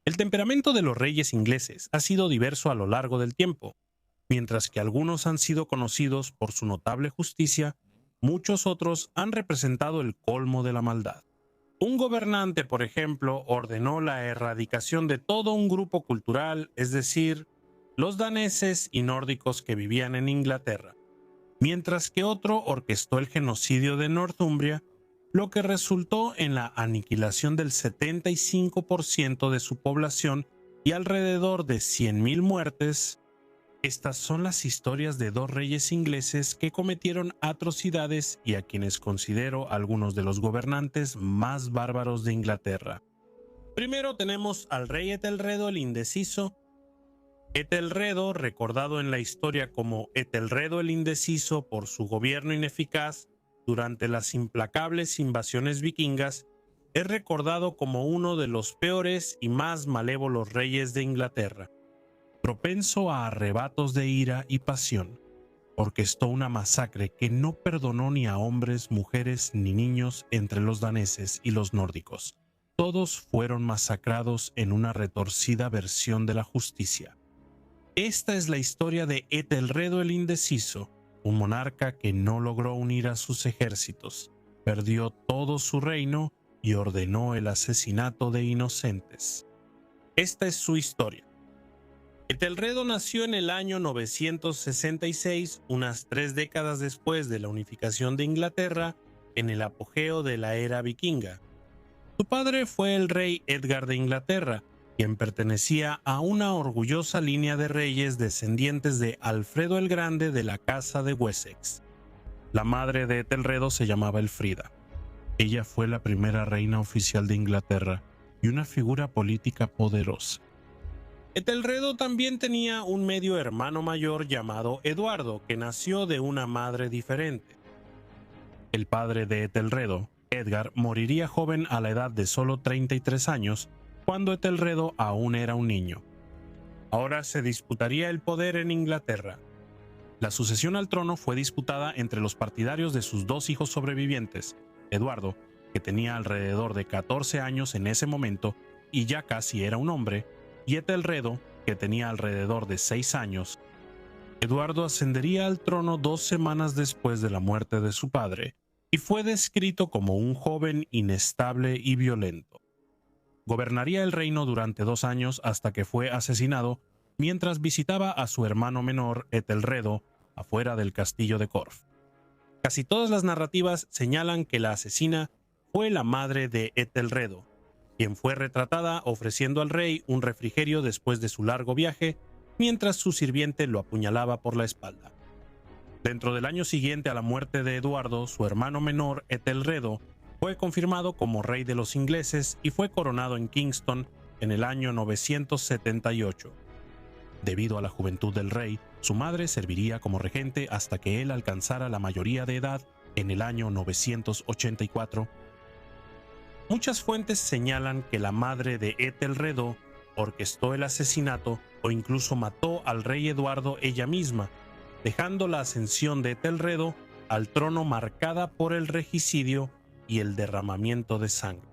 El temperamento de los reyes ingleses ha sido diverso a lo largo del tiempo. Mientras que algunos han sido conocidos por su notable justicia, muchos otros han representado el colmo de la maldad. Un gobernante, por ejemplo, ordenó la erradicación de todo un grupo cultural, es decir, los daneses y nórdicos que vivían en Inglaterra, mientras que otro orquestó el genocidio de Northumbria, lo que resultó en la aniquilación del 75% de su población y alrededor de 100.000 muertes. Estas son las historias de dos reyes ingleses que cometieron atrocidades y a quienes considero algunos de los gobernantes más bárbaros de Inglaterra. Primero tenemos al rey Etelredo el Indeciso. Etelredo, recordado en la historia como Etelredo el Indeciso por su gobierno ineficaz durante las implacables invasiones vikingas, es recordado como uno de los peores y más malévolos reyes de Inglaterra. Propenso a arrebatos de ira y pasión, orquestó una masacre que no perdonó ni a hombres, mujeres ni niños entre los daneses y los nórdicos. Todos fueron masacrados en una retorcida versión de la justicia. Esta es la historia de Etelredo el Indeciso, un monarca que no logró unir a sus ejércitos, perdió todo su reino y ordenó el asesinato de inocentes. Esta es su historia. Etelredo nació en el año 966, unas 3 décadas después de la unificación de Inglaterra, en el apogeo de la era vikinga. Su padre fue el rey Edgar de Inglaterra, quien pertenecía a una orgullosa línea de reyes descendientes de Alfredo el Grande de la Casa de Wessex. La madre de Etelredo se llamaba Elfrida. Ella fue la primera reina oficial de Inglaterra y una figura política poderosa. Etelredo también tenía un medio hermano mayor llamado Eduardo, que nació de una madre diferente. El padre de Etelredo, Edgar, moriría joven a la edad de solo 33 años, cuando Etelredo aún era un niño. Ahora se disputaría el poder en Inglaterra. La sucesión al trono fue disputada entre los partidarios de sus dos hijos sobrevivientes, Eduardo, que tenía alrededor de 14 años en ese momento y ya casi era un hombre, y Etelredo, que tenía alrededor de 6 años. Eduardo ascendería al trono 2 semanas después de la muerte de su padre, y fue descrito como un joven inestable y violento. Gobernaría el reino durante 2 años hasta que fue asesinado mientras visitaba a su hermano menor, Etelredo, afuera del castillo de Corf. Casi todas las narrativas señalan que la asesina fue la madre de Etelredo, quien fue retratada ofreciendo al rey un refrigerio después de su largo viaje, mientras su sirviente lo apuñalaba por la espalda. Dentro del año siguiente a la muerte de Eduardo, su hermano menor, Etelredo, fue confirmado como rey de los ingleses y fue coronado en Kingston en el año 978. Debido a la juventud del rey, su madre serviría como regente hasta que él alcanzara la mayoría de edad en el año 984. Muchas fuentes señalan que la madre de Etelredo orquestó el asesinato o incluso mató al rey Eduardo ella misma, dejando la ascensión de Etelredo al trono marcada por el regicidio y el derramamiento de sangre.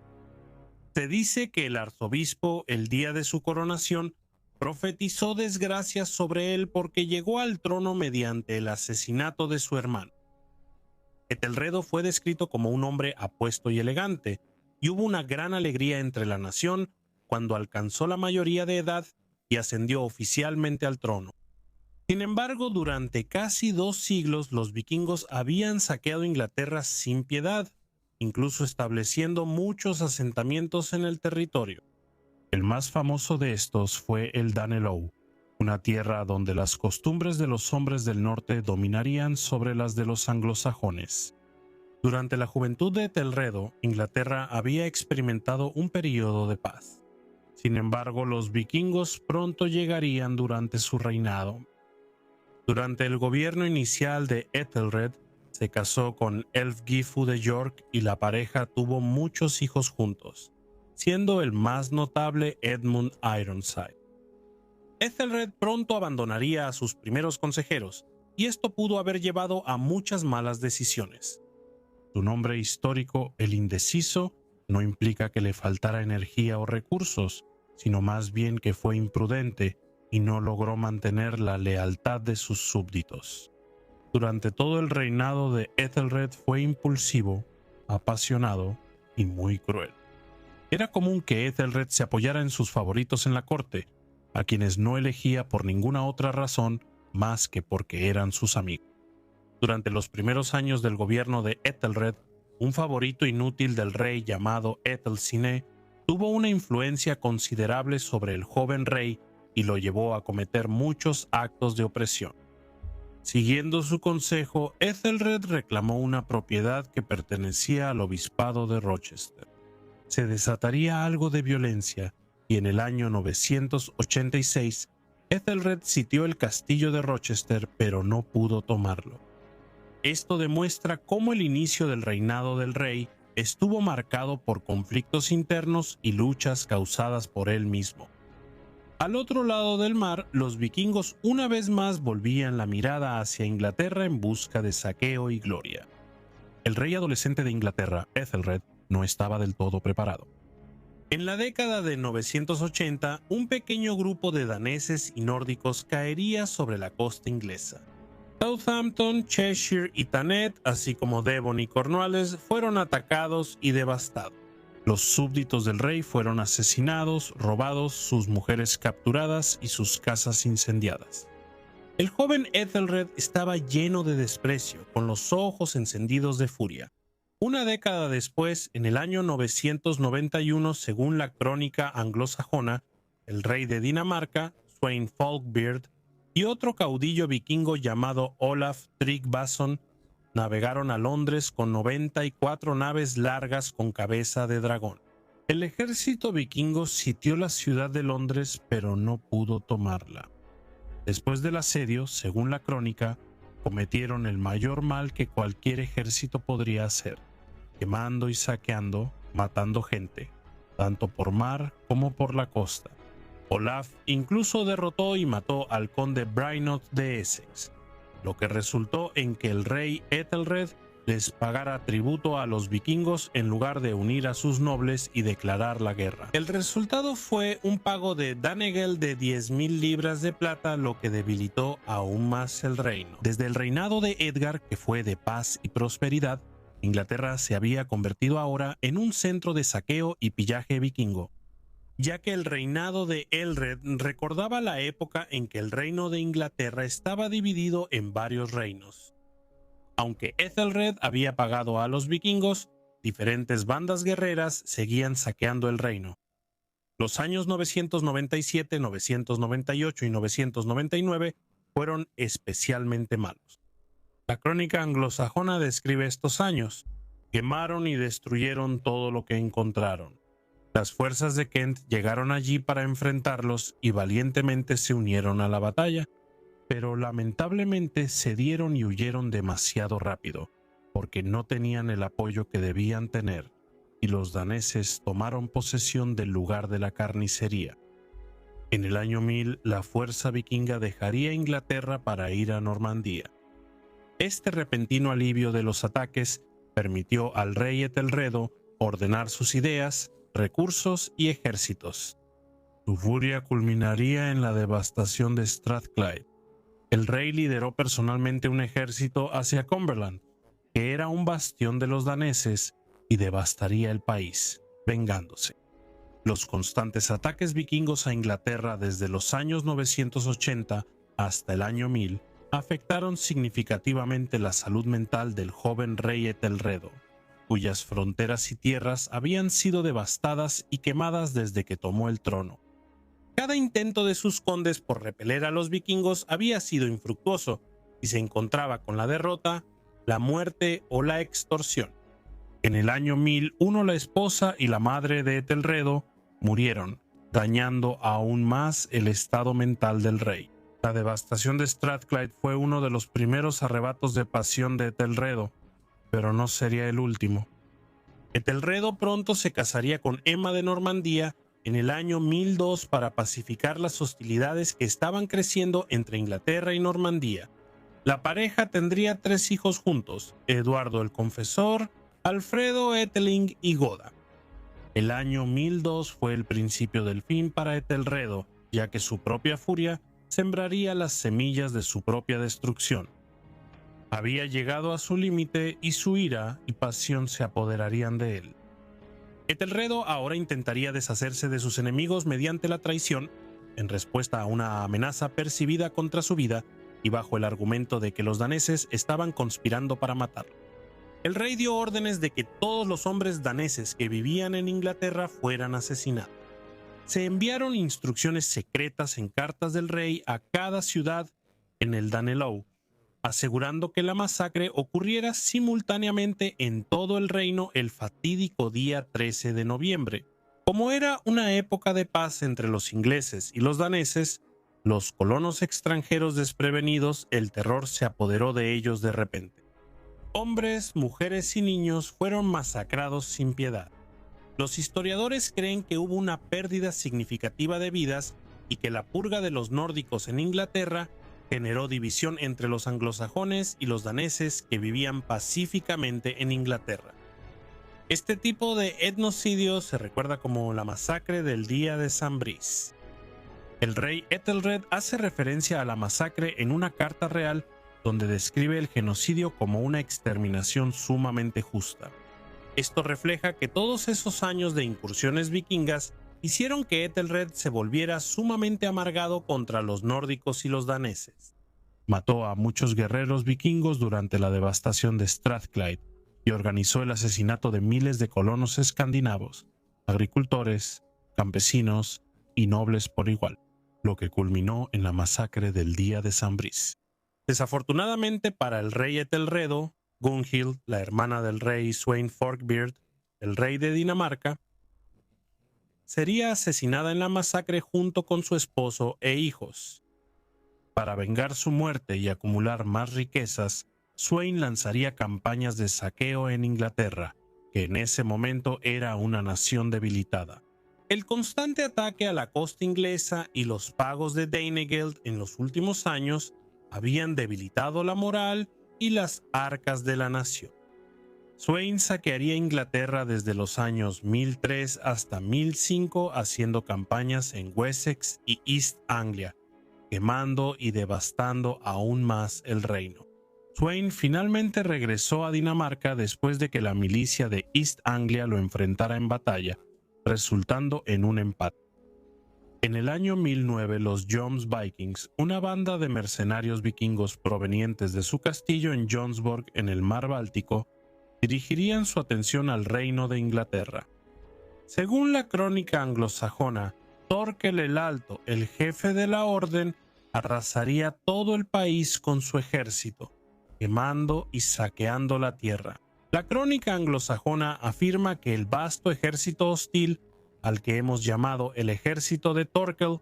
Se dice que el arzobispo, el día de su coronación, profetizó desgracias sobre él porque llegó al trono mediante el asesinato de su hermano. Etelredo fue descrito como un hombre apuesto y elegante, y hubo una gran alegría entre la nación cuando alcanzó la mayoría de edad y ascendió oficialmente al trono. Sin embargo, durante casi 2 siglos los vikingos habían saqueado Inglaterra sin piedad, incluso estableciendo muchos asentamientos en el territorio. El más famoso de estos fue el Danelaw, una tierra donde las costumbres de los hombres del norte dominarían sobre las de los anglosajones. Durante la juventud de Etelredo, Inglaterra había experimentado un período de paz. Sin embargo, los vikingos pronto llegarían durante su reinado. Durante el gobierno inicial de Ethelred, se casó con Elfgifu de York y la pareja tuvo muchos hijos juntos, siendo el más notable Edmund Ironside. Ethelred pronto abandonaría a sus primeros consejeros, y esto pudo haber llevado a muchas malas decisiones. Su nombre histórico, el Indeciso, no implica que le faltara energía o recursos, sino más bien que fue imprudente y no logró mantener la lealtad de sus súbditos. Durante todo el reinado de Ethelred fue impulsivo, apasionado y muy cruel. Era común que Ethelred se apoyara en sus favoritos en la corte, a quienes no elegía por ninguna otra razón más que porque eran sus amigos. Durante los primeros años del gobierno de Ethelred, un favorito inútil del rey llamado Etelcine tuvo una influencia considerable sobre el joven rey y lo llevó a cometer muchos actos de opresión. Siguiendo su consejo, Ethelred reclamó una propiedad que pertenecía al obispado de Rochester. Se desataría algo de violencia y en el año 986 Ethelred sitió el castillo de Rochester, pero no pudo tomarlo. Esto demuestra cómo el inicio del reinado del rey estuvo marcado por conflictos internos y luchas causadas por él mismo. Al otro lado del mar, los vikingos una vez más volvían la mirada hacia Inglaterra en busca de saqueo y gloria. El rey adolescente de Inglaterra, Ethelred, no estaba del todo preparado. En la década de 980, un pequeño grupo de daneses y nórdicos caería sobre la costa inglesa. Southampton, Cheshire y Thanet, así como Devon y Cornwallis, fueron atacados y devastados. Los súbditos del rey fueron asesinados, robados, sus mujeres capturadas y sus casas incendiadas. El joven Ethelred estaba lleno de desprecio, con los ojos encendidos de furia. Una década después, en el año 991, según la crónica anglosajona, el rey de Dinamarca, Sweyn Folkbeard, y otro caudillo vikingo llamado Olaf Tryggvason navegaron a Londres con 94 naves largas con cabeza de dragón. El ejército vikingo sitió la ciudad de Londres, pero no pudo tomarla. Después del asedio, según la crónica, cometieron el mayor mal que cualquier ejército podría hacer, quemando y saqueando, matando gente, tanto por mar como por la costa. Olaf incluso derrotó y mató al conde Brynot de Essex, lo que resultó en que el rey Ethelred les pagara tributo a los vikingos en lugar de unir a sus nobles y declarar la guerra. El resultado fue un pago de Danegeld de 10.000 libras de plata, lo que debilitó aún más el reino. Desde el reinado de Edgar, que fue de paz y prosperidad, Inglaterra se había convertido ahora en un centro de saqueo y pillaje vikingo, ya que el reinado de Elred recordaba la época en que el reino de Inglaterra estaba dividido en varios reinos. Aunque Ethelred había pagado a los vikingos, diferentes bandas guerreras seguían saqueando el reino. Los años 997, 998 y 999 fueron especialmente malos. La crónica anglosajona describe estos años. Quemaron y destruyeron todo lo que encontraron. Las fuerzas de Kent llegaron allí para enfrentarlos y valientemente se unieron a la batalla, pero lamentablemente cedieron y huyeron demasiado rápido, porque no tenían el apoyo que debían tener, y los daneses tomaron posesión del lugar de la carnicería. En el año 1000, la fuerza vikinga dejaría Inglaterra para ir a Normandía. Este repentino alivio de los ataques permitió al rey Ethelredo ordenar sus ideas, recursos y ejércitos. Su furia culminaría en la devastación de Strathclyde. El rey lideró personalmente un ejército hacia Cumberland, que era un bastión de los daneses, y devastaría el país, vengándose. Los constantes ataques vikingos a Inglaterra desde los años 980 hasta el año 1000 afectaron significativamente la salud mental del joven rey Ethelredo, cuyas fronteras y tierras habían sido devastadas y quemadas desde que tomó el trono. Cada intento de sus condes por repeler a los vikingos había sido infructuoso y se encontraba con la derrota, la muerte o la extorsión. En el año 1001 la esposa y la madre de Ethelredo murieron, dañando aún más el estado mental del rey. La devastación de Strathclyde fue uno de los primeros arrebatos de pasión de Ethelredo, pero no sería el último. Ethelredo pronto se casaría con Emma de Normandía en el año 1002 para pacificar las hostilidades que estaban creciendo entre Inglaterra y Normandía. La pareja tendría 3 hijos juntos: Eduardo el Confesor, Alfredo Eteling y Goda. El año 1002 fue el principio del fin para Etelredo, ya que su propia furia sembraría las semillas de su propia destrucción. Había llegado a su límite y su ira y pasión se apoderarían de él. Etelredo ahora intentaría deshacerse de sus enemigos mediante la traición, en respuesta a una amenaza percibida contra su vida y bajo el argumento de que los daneses estaban conspirando para matarlo. El rey dio órdenes de que todos los hombres daneses que vivían en Inglaterra fueran asesinados. Se enviaron instrucciones secretas en cartas del rey a cada ciudad en el Danelaw, asegurando que la masacre ocurriera simultáneamente en todo el reino el fatídico día 13 de noviembre. Como era una época de paz entre los ingleses y los daneses, los colonos extranjeros desprevenidos, el terror se apoderó de ellos de repente. Hombres, mujeres y niños fueron masacrados sin piedad. Los historiadores creen que hubo una pérdida significativa de vidas y que la purga de los nórdicos en Inglaterra generó división entre los anglosajones y los daneses que vivían pacíficamente en Inglaterra. Este tipo de etnocidio se recuerda como la masacre del día de San Brice. El rey Ethelred hace referencia a la masacre en una carta real donde describe el genocidio como una exterminación sumamente justa. Esto refleja que todos esos años de incursiones vikingas hicieron que Ethelred se volviera sumamente amargado contra los nórdicos y los daneses. Mató a muchos guerreros vikingos durante la devastación de Strathclyde y organizó el asesinato de miles de colonos escandinavos, agricultores, campesinos y nobles por igual, lo que culminó en la masacre del día de San Brice. Desafortunadamente para el rey Ethelredo, Gunhild, la hermana del rey Sweyn Forkbeard, el rey de Dinamarca, sería asesinada en la masacre junto con su esposo e hijos. Para vengar su muerte y acumular más riquezas, Sweyn lanzaría campañas de saqueo en Inglaterra, que en ese momento era una nación debilitada. El constante ataque a la costa inglesa y los pagos de Danegeld en los últimos años habían debilitado la moral y las arcas de la nación. Sweyn saquearía Inglaterra desde los años 1003 hasta 1005 haciendo campañas en Wessex y East Anglia, quemando y devastando aún más el reino. Sweyn finalmente regresó a Dinamarca después de que la milicia de East Anglia lo enfrentara en batalla, resultando en un empate. En el año 1009 los Jomsvikings, una banda de mercenarios vikingos provenientes de su castillo en Jomsborg en el mar Báltico, dirigirían su atención al reino de Inglaterra. Según la crónica anglosajona, Thorkel el Alto, el jefe de la orden, arrasaría todo el país con su ejército, quemando y saqueando la tierra. La crónica anglosajona afirma que el vasto ejército hostil, al que hemos llamado el ejército de Thorkel,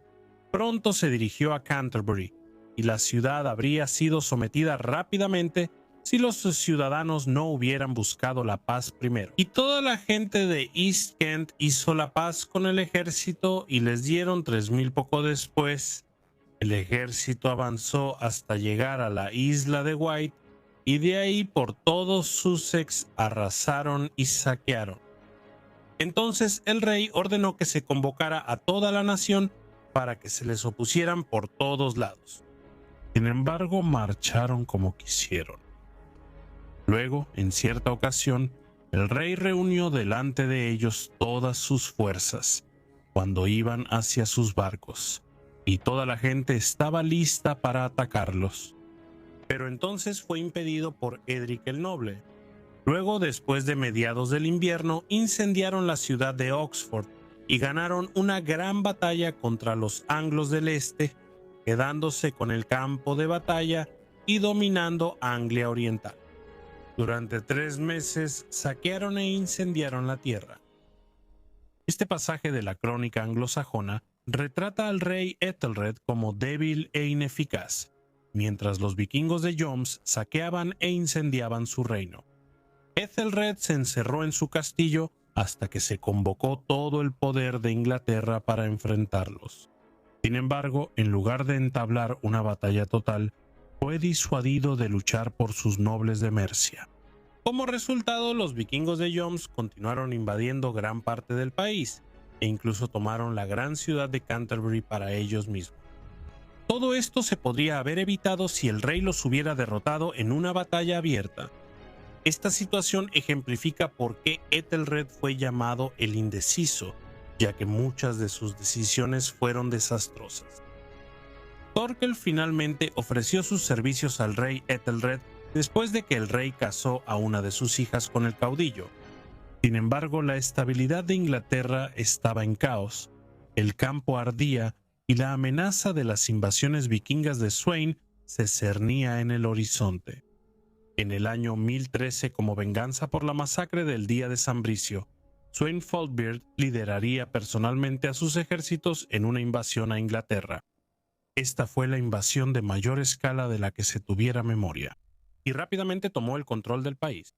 pronto se dirigió a Canterbury, y la ciudad habría sido sometida rápidamente si los ciudadanos no hubieran buscado la paz primero. Y toda la gente de East Kent hizo la paz con el ejército y les dieron 3000 poco después. El ejército avanzó hasta llegar a la isla de Wight y de ahí por todo Sussex arrasaron y saquearon. Entonces el rey ordenó que se convocara a toda la nación para que se les opusieran por todos lados. Sin embargo, marcharon como quisieron. Luego, en cierta ocasión, el rey reunió delante de ellos todas sus fuerzas, cuando iban hacia sus barcos, y toda la gente estaba lista para atacarlos. Pero entonces fue impedido por Edric el Noble. Luego, después de mediados del invierno, incendiaron la ciudad de Oxford y ganaron una gran batalla contra los anglos del este, quedándose con el campo de batalla y dominando Anglia Oriental. Durante 3 meses saquearon e incendiaron la tierra. Este pasaje de la crónica anglosajona retrata al rey Ethelred como débil e ineficaz, mientras los vikingos de Joms saqueaban e incendiaban su reino. Ethelred se encerró en su castillo hasta que se convocó todo el poder de Inglaterra para enfrentarlos. Sin embargo, en lugar de entablar una batalla total, fue disuadido de luchar por sus nobles de Mercia. Como resultado, los vikingos de Joms continuaron invadiendo gran parte del país e incluso tomaron la gran ciudad de Canterbury para ellos mismos. Todo esto se podría haber evitado si el rey los hubiera derrotado en una batalla abierta. Esta situación ejemplifica por qué Ethelred fue llamado el indeciso, ya que muchas de sus decisiones fueron desastrosas. Thorkel finalmente ofreció sus servicios al rey Ethelred después de que el rey casó a una de sus hijas con el caudillo. Sin embargo, la estabilidad de Inglaterra estaba en caos, el campo ardía y la amenaza de las invasiones vikingas de Sweyn se cernía en el horizonte. En el año 1013, como venganza por la masacre del día de San Bricio, Sweyn Falkbeard lideraría personalmente a sus ejércitos en una invasión a Inglaterra. Esta fue la invasión de mayor escala de la que se tuviera memoria, y rápidamente tomó el control del país.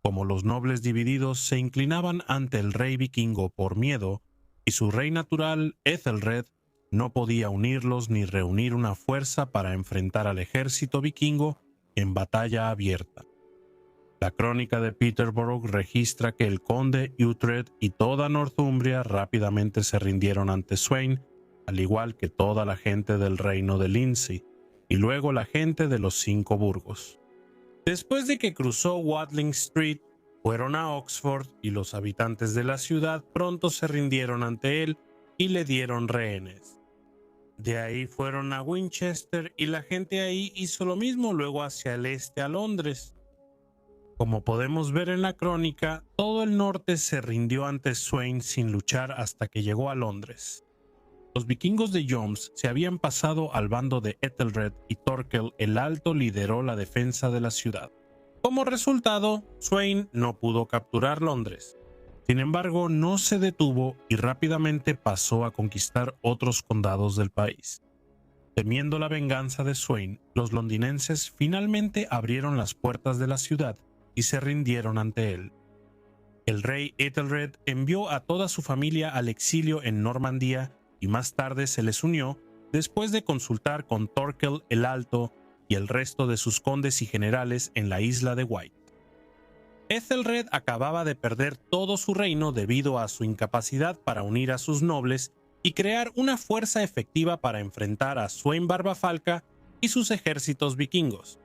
Como los nobles divididos se inclinaban ante el rey vikingo por miedo, y su rey natural, Ethelred, no podía unirlos ni reunir una fuerza para enfrentar al ejército vikingo en batalla abierta. La crónica de Peterborough registra que el conde Uhtred y toda Northumbria rápidamente se rindieron ante Sweyn, al igual que toda la gente del reino de Lindsey, y luego la gente de los 5 burgos. Después de que cruzó Watling Street, fueron a Oxford y los habitantes de la ciudad pronto se rindieron ante él y le dieron rehenes. De ahí fueron a Winchester y la gente ahí hizo lo mismo luego hacia el este a Londres. Como podemos ver en la crónica, todo el norte se rindió ante Sweyn sin luchar hasta que llegó a Londres. Los vikingos de Joms se habían pasado al bando de Ethelred y Thorkel el Alto lideró la defensa de la ciudad. Como resultado, Sweyn no pudo capturar Londres. Sin embargo, no se detuvo y rápidamente pasó a conquistar otros condados del país. Temiendo la venganza de Sweyn, los londinenses finalmente abrieron las puertas de la ciudad y se rindieron ante él. El rey Ethelred envió a toda su familia al exilio en Normandía y más tarde se les unió después de consultar con Thorkel el Alto y el resto de sus condes y generales en la isla de Wight. Ethelred acababa de perder todo su reino debido a su incapacidad para unir a sus nobles y crear una fuerza efectiva para enfrentar a Sweyn Barbafalca y sus ejércitos vikingos.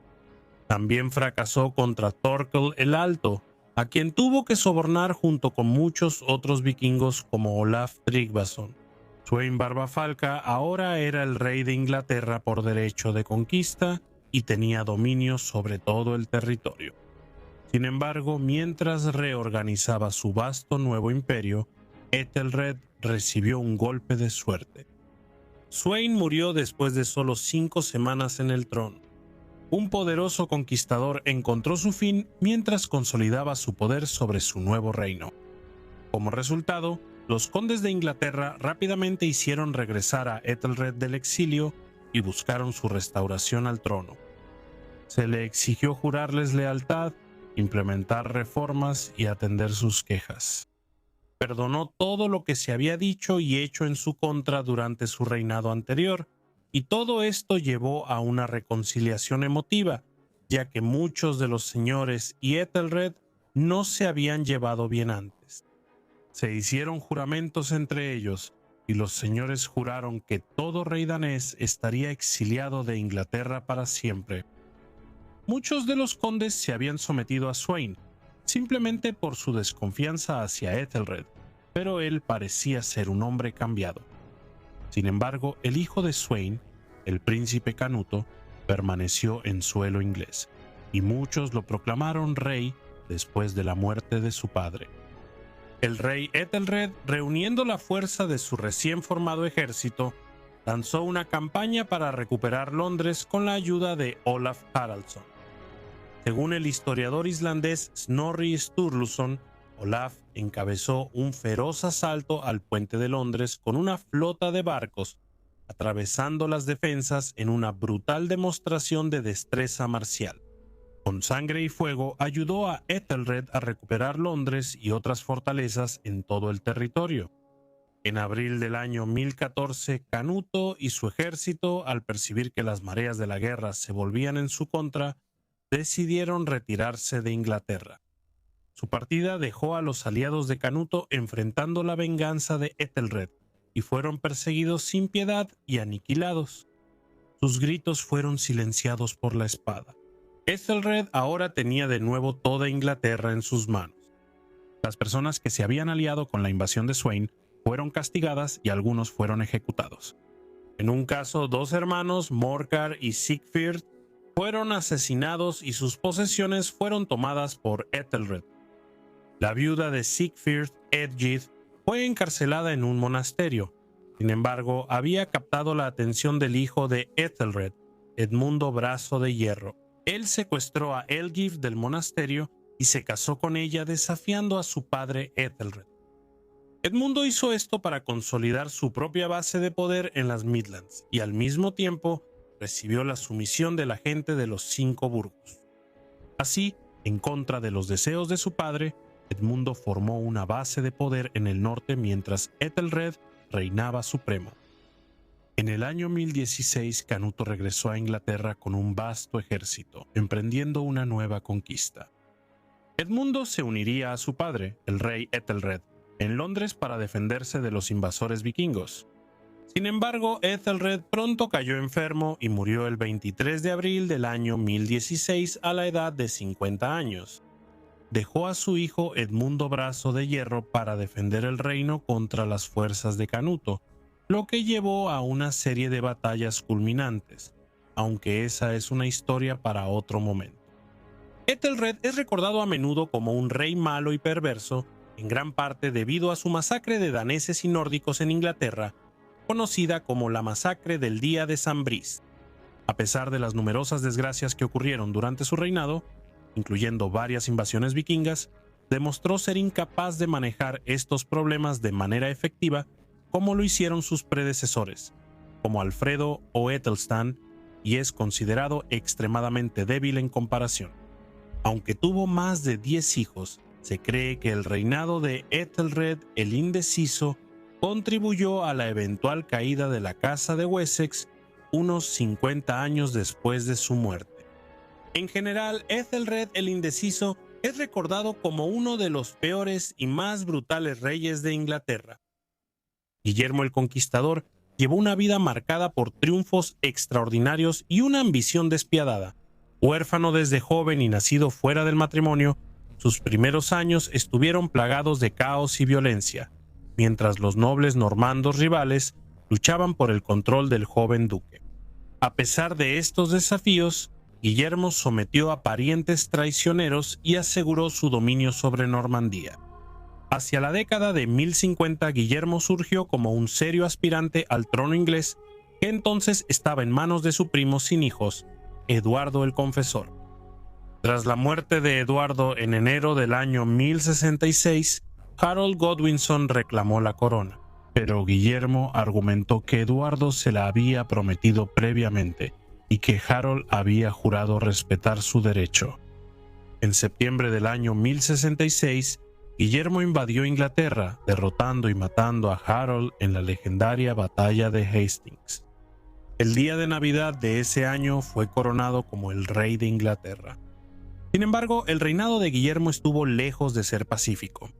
También fracasó contra Thorkel el Alto, a quien tuvo que sobornar junto con muchos otros vikingos como Olaf Tryggvason. Sweyn Barbafalca ahora era el rey de Inglaterra por derecho de conquista y tenía dominio sobre todo el territorio. Sin embargo, mientras reorganizaba su vasto nuevo imperio, Ethelred recibió un golpe de suerte. Sweyn murió después de solo 5 semanas en el trono. Un poderoso conquistador encontró su fin mientras consolidaba su poder sobre su nuevo reino. Como resultado, los condes de Inglaterra rápidamente hicieron regresar a Ethelred del exilio y buscaron su restauración al trono. Se le exigió jurarles lealtad, implementar reformas y atender sus quejas. Perdonó todo lo que se había dicho y hecho en su contra durante su reinado anterior, y todo esto llevó a una reconciliación emotiva, ya que muchos de los señores y Ethelred no se habían llevado bien antes. Se hicieron juramentos entre ellos, y los señores juraron que todo rey danés estaría exiliado de Inglaterra para siempre. Muchos de los condes se habían sometido a Sweyn, simplemente por su desconfianza hacia Ethelred, pero él parecía ser un hombre cambiado. Sin embargo, el hijo de Sweyn, el príncipe Canuto, permaneció en suelo inglés, y muchos lo proclamaron rey después de la muerte de su padre. El rey Ethelred, reuniendo la fuerza de su recién formado ejército, lanzó una campaña para recuperar Londres con la ayuda de Olaf Haraldsson. Según el historiador islandés Snorri Sturluson, Olaf encabezó un feroz asalto al puente de Londres con una flota de barcos, atravesando las defensas en una brutal demostración de destreza marcial. Con sangre y fuego ayudó a Ethelred a recuperar Londres y otras fortalezas en todo el territorio. En abril del año 1014, Canuto y su ejército, al percibir que las mareas de la guerra se volvían en su contra, decidieron retirarse de Inglaterra. Su partida dejó a los aliados de Canuto enfrentando la venganza de Ethelred y fueron perseguidos sin piedad y aniquilados. Sus gritos fueron silenciados por la espada. Ethelred ahora tenía de nuevo toda Inglaterra en sus manos. Las personas que se habían aliado con la invasión de Sweyn fueron castigadas y algunos fueron ejecutados. En un caso, 2 hermanos, Morcar y Sigfrid, fueron asesinados y sus posesiones fueron tomadas por Ethelred. La viuda de Sigfrid, Eadgyth, fue encarcelada en un monasterio. Sin embargo, había captado la atención del hijo de Ethelred, Edmundo Brazo de Hierro. Él secuestró a Ealhgith del monasterio y se casó con ella, desafiando a su padre Ethelred. Edmundo hizo esto para consolidar su propia base de poder en las Midlands y al mismo tiempo recibió la sumisión de la gente de los 5 burgos. Así, en contra de los deseos de su padre, Edmundo formó una base de poder en el norte mientras Ethelred reinaba supremo. En el año 1016, Canuto regresó a Inglaterra con un vasto ejército, emprendiendo una nueva conquista. Edmundo se uniría a su padre, el rey Ethelred, en Londres para defenderse de los invasores vikingos. Sin embargo, Ethelred pronto cayó enfermo y murió el 23 de abril del año 1016 a la edad de 50 años. Dejó a su hijo Edmundo Brazo de Hierro para defender el reino contra las fuerzas de Canuto, lo que llevó a una serie de batallas culminantes, aunque esa es una historia para otro momento. Ethelred es recordado a menudo como un rey malo y perverso, en gran parte debido a su masacre de daneses y nórdicos en Inglaterra, conocida como la masacre del Día de San Brice. A pesar de las numerosas desgracias que ocurrieron durante su reinado, incluyendo varias invasiones vikingas, demostró ser incapaz de manejar estos problemas de manera efectiva como lo hicieron sus predecesores, como Alfredo o Ethelstan, y es considerado extremadamente débil en comparación. Aunque tuvo más de 10 hijos, se cree que el reinado de Ethelred el Indeciso contribuyó a la eventual caída de la Casa de Wessex unos 50 años después de su muerte. En general, Ethelred el Indeciso es recordado como uno de los peores y más brutales reyes de Inglaterra. Guillermo el Conquistador llevó una vida marcada por triunfos extraordinarios y una ambición despiadada. Huérfano desde joven y nacido fuera del matrimonio, sus primeros años estuvieron plagados de caos y violencia, mientras los nobles normandos rivales luchaban por el control del joven duque. A pesar de estos desafíos, Guillermo sometió a parientes traicioneros y aseguró su dominio sobre Normandía. Hacia la década de 1050, Guillermo surgió como un serio aspirante al trono inglés, que entonces estaba en manos de su primo sin hijos, Eduardo el Confesor. Tras la muerte de Eduardo en enero del año 1066, Harold Godwinson reclamó la corona, pero Guillermo argumentó que Eduardo se la había prometido previamente y que Harold había jurado respetar su derecho. En septiembre del año 1066, Guillermo invadió Inglaterra, derrotando y matando a Harold en la legendaria batalla de Hastings. El día de Navidad de ese año fue coronado como el rey de Inglaterra. Sin embargo, el reinado de Guillermo estuvo lejos de ser pacífico.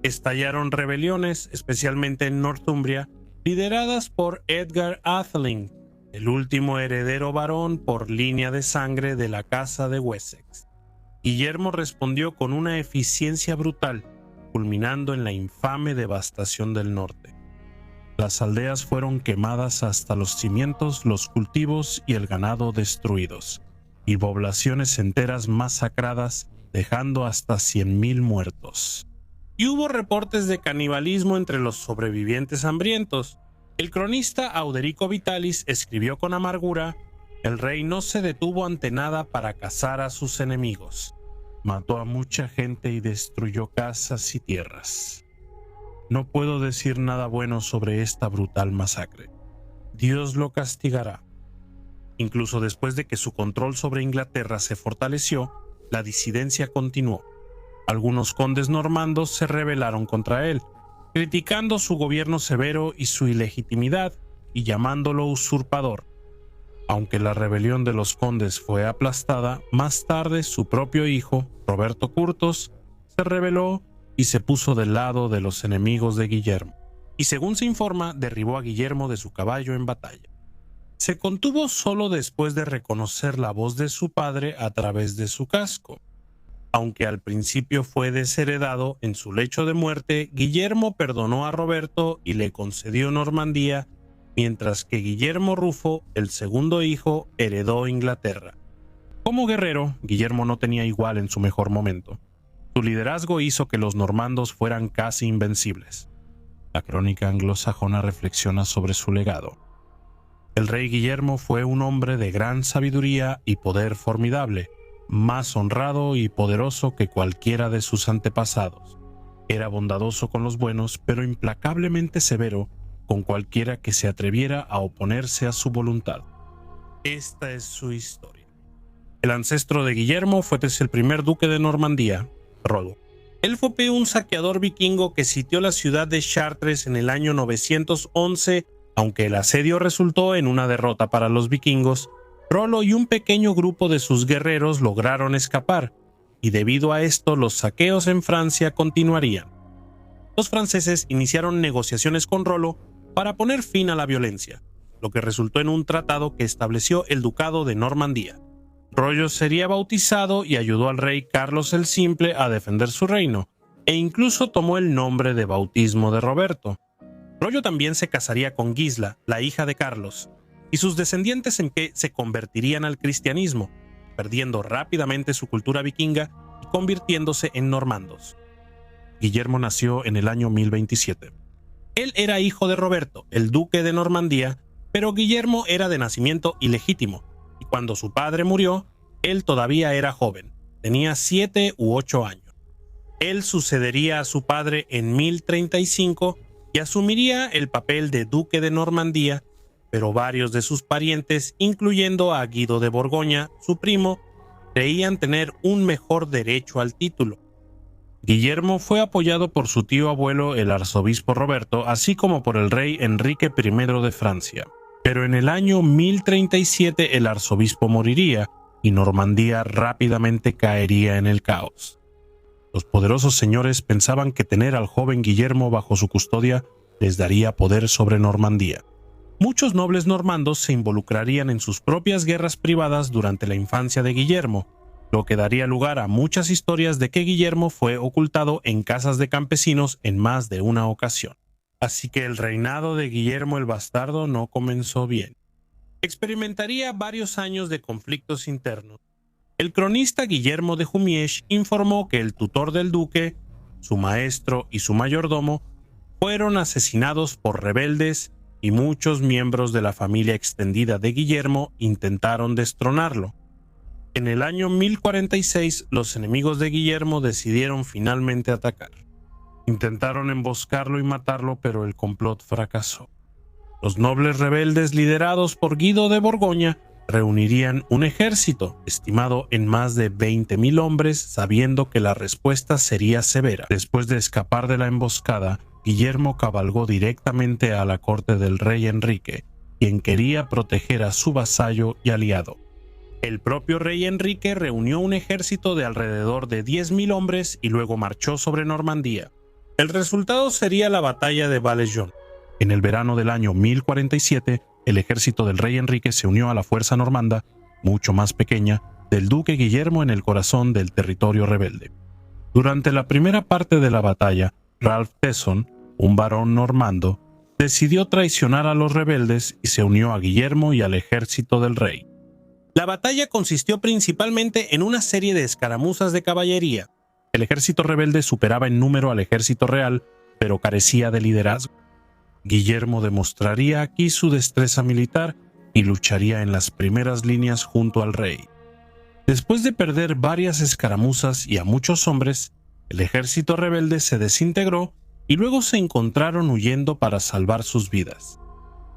Estallaron rebeliones, especialmente en Northumbria, lideradas por Edgar Atheling, el último heredero varón por línea de sangre de la Casa de Wessex. Guillermo respondió con una eficiencia brutal, culminando en la infame devastación del norte. Las aldeas fueron quemadas hasta los cimientos, los cultivos y el ganado destruidos, y poblaciones enteras masacradas, dejando hasta 100.000 muertos. Y hubo reportes de canibalismo entre los sobrevivientes hambrientos. El cronista Auderico Vitalis escribió con amargura: el rey no se detuvo ante nada para cazar a sus enemigos. Mató a mucha gente y destruyó casas y tierras. No puedo decir nada bueno sobre esta brutal masacre. Dios lo castigará. Incluso después de que su control sobre Inglaterra se fortaleció, la disidencia continuó. Algunos condes normandos se rebelaron contra él, criticando su gobierno severo y su ilegitimidad, y llamándolo usurpador. Aunque la rebelión de los condes fue aplastada, más tarde su propio hijo, Roberto Curthos, se rebeló y se puso del lado de los enemigos de Guillermo, y según se informa, derribó a Guillermo de su caballo en batalla. Se contuvo solo después de reconocer la voz de su padre a través de su casco. Aunque al principio fue desheredado en su lecho de muerte, Guillermo perdonó a Roberto y le concedió Normandía, mientras que Guillermo Rufo, el segundo hijo, heredó Inglaterra. Como guerrero, Guillermo no tenía igual en su mejor momento. Su liderazgo hizo que los normandos fueran casi invencibles. La crónica anglosajona reflexiona sobre su legado. El rey Guillermo fue un hombre de gran sabiduría y poder formidable, más honrado y poderoso que cualquiera de sus antepasados. Era bondadoso con los buenos, pero implacablemente severo con cualquiera que se atreviera a oponerse a su voluntad. Esta es su historia. El ancestro de Guillermo fue el primer duque de Normandía, Rollo. Él fue un saqueador vikingo que sitió la ciudad de Chartres en el año 911. Aunque el asedio resultó en una derrota para los vikingos, Rollo y un pequeño grupo de sus guerreros lograron escapar, y debido a esto los saqueos en Francia continuarían. Los franceses iniciaron negociaciones con Rollo para poner fin a la violencia, lo que resultó en un tratado que estableció el ducado de Normandía. Rollo sería bautizado y ayudó al rey Carlos el Simple a defender su reino, e incluso tomó el nombre de bautismo de Roberto. Rollo también se casaría con Gisla, la hija de Carlos, y sus descendientes se convertirían al cristianismo, perdiendo rápidamente su cultura vikinga y convirtiéndose en normandos. Guillermo nació en el año 1027. Él era hijo de Roberto, el duque de Normandía, pero Guillermo era de nacimiento ilegítimo, y cuando su padre murió, él todavía era joven, tenía 7 u 8 años. Él sucedería a su padre en 1035 y asumiría el papel de duque de Normandía, pero varios de sus parientes, incluyendo a Guido de Borgoña, su primo, creían tener un mejor derecho al título. Guillermo fue apoyado por su tío abuelo, el arzobispo Roberto, así como por el rey Enrique I de Francia. Pero en el año 1037 el arzobispo moriría y Normandía rápidamente caería en el caos. Los poderosos señores pensaban que tener al joven Guillermo bajo su custodia les daría poder sobre Normandía. Muchos nobles normandos se involucrarían en sus propias guerras privadas durante la infancia de Guillermo, lo que daría lugar a muchas historias de que Guillermo fue ocultado en casas de campesinos en más de una ocasión. Así que el reinado de Guillermo el Bastardo no comenzó bien. Experimentaría varios años de conflictos internos. El cronista Guillermo de Jumièges informó que el tutor del duque, su maestro y su mayordomo fueron asesinados por rebeldes y muchos miembros de la familia extendida de Guillermo intentaron destronarlo. En el año 1046, los enemigos de Guillermo decidieron finalmente atacar. Intentaron emboscarlo y matarlo, pero el complot fracasó. Los nobles rebeldes liderados por Guido de Borgoña reunirían un ejército estimado en más de 20,000 hombres, sabiendo que la respuesta sería severa. Después de escapar de la emboscada, Guillermo cabalgó directamente a la corte del rey Enrique, quien quería proteger a su vasallo y aliado. El propio rey Enrique reunió un ejército de alrededor de 10,000 hombres y luego marchó sobre Normandía. El resultado sería la batalla de Bailléjon. En el verano del año 1047, el ejército del rey Enrique se unió a la fuerza normanda, mucho más pequeña, del duque Guillermo en el corazón del territorio rebelde. Durante la primera parte de la batalla, Ralph Tesson, un varón normando, decidió traicionar a los rebeldes y se unió a Guillermo y al ejército del rey. La batalla consistió principalmente en una serie de escaramuzas de caballería. El ejército rebelde superaba en número al ejército real, pero carecía de liderazgo. Guillermo demostraría aquí su destreza militar y lucharía en las primeras líneas junto al rey. Después de perder varias escaramuzas y a muchos hombres, el ejército rebelde se desintegró y luego se encontraron huyendo para salvar sus vidas.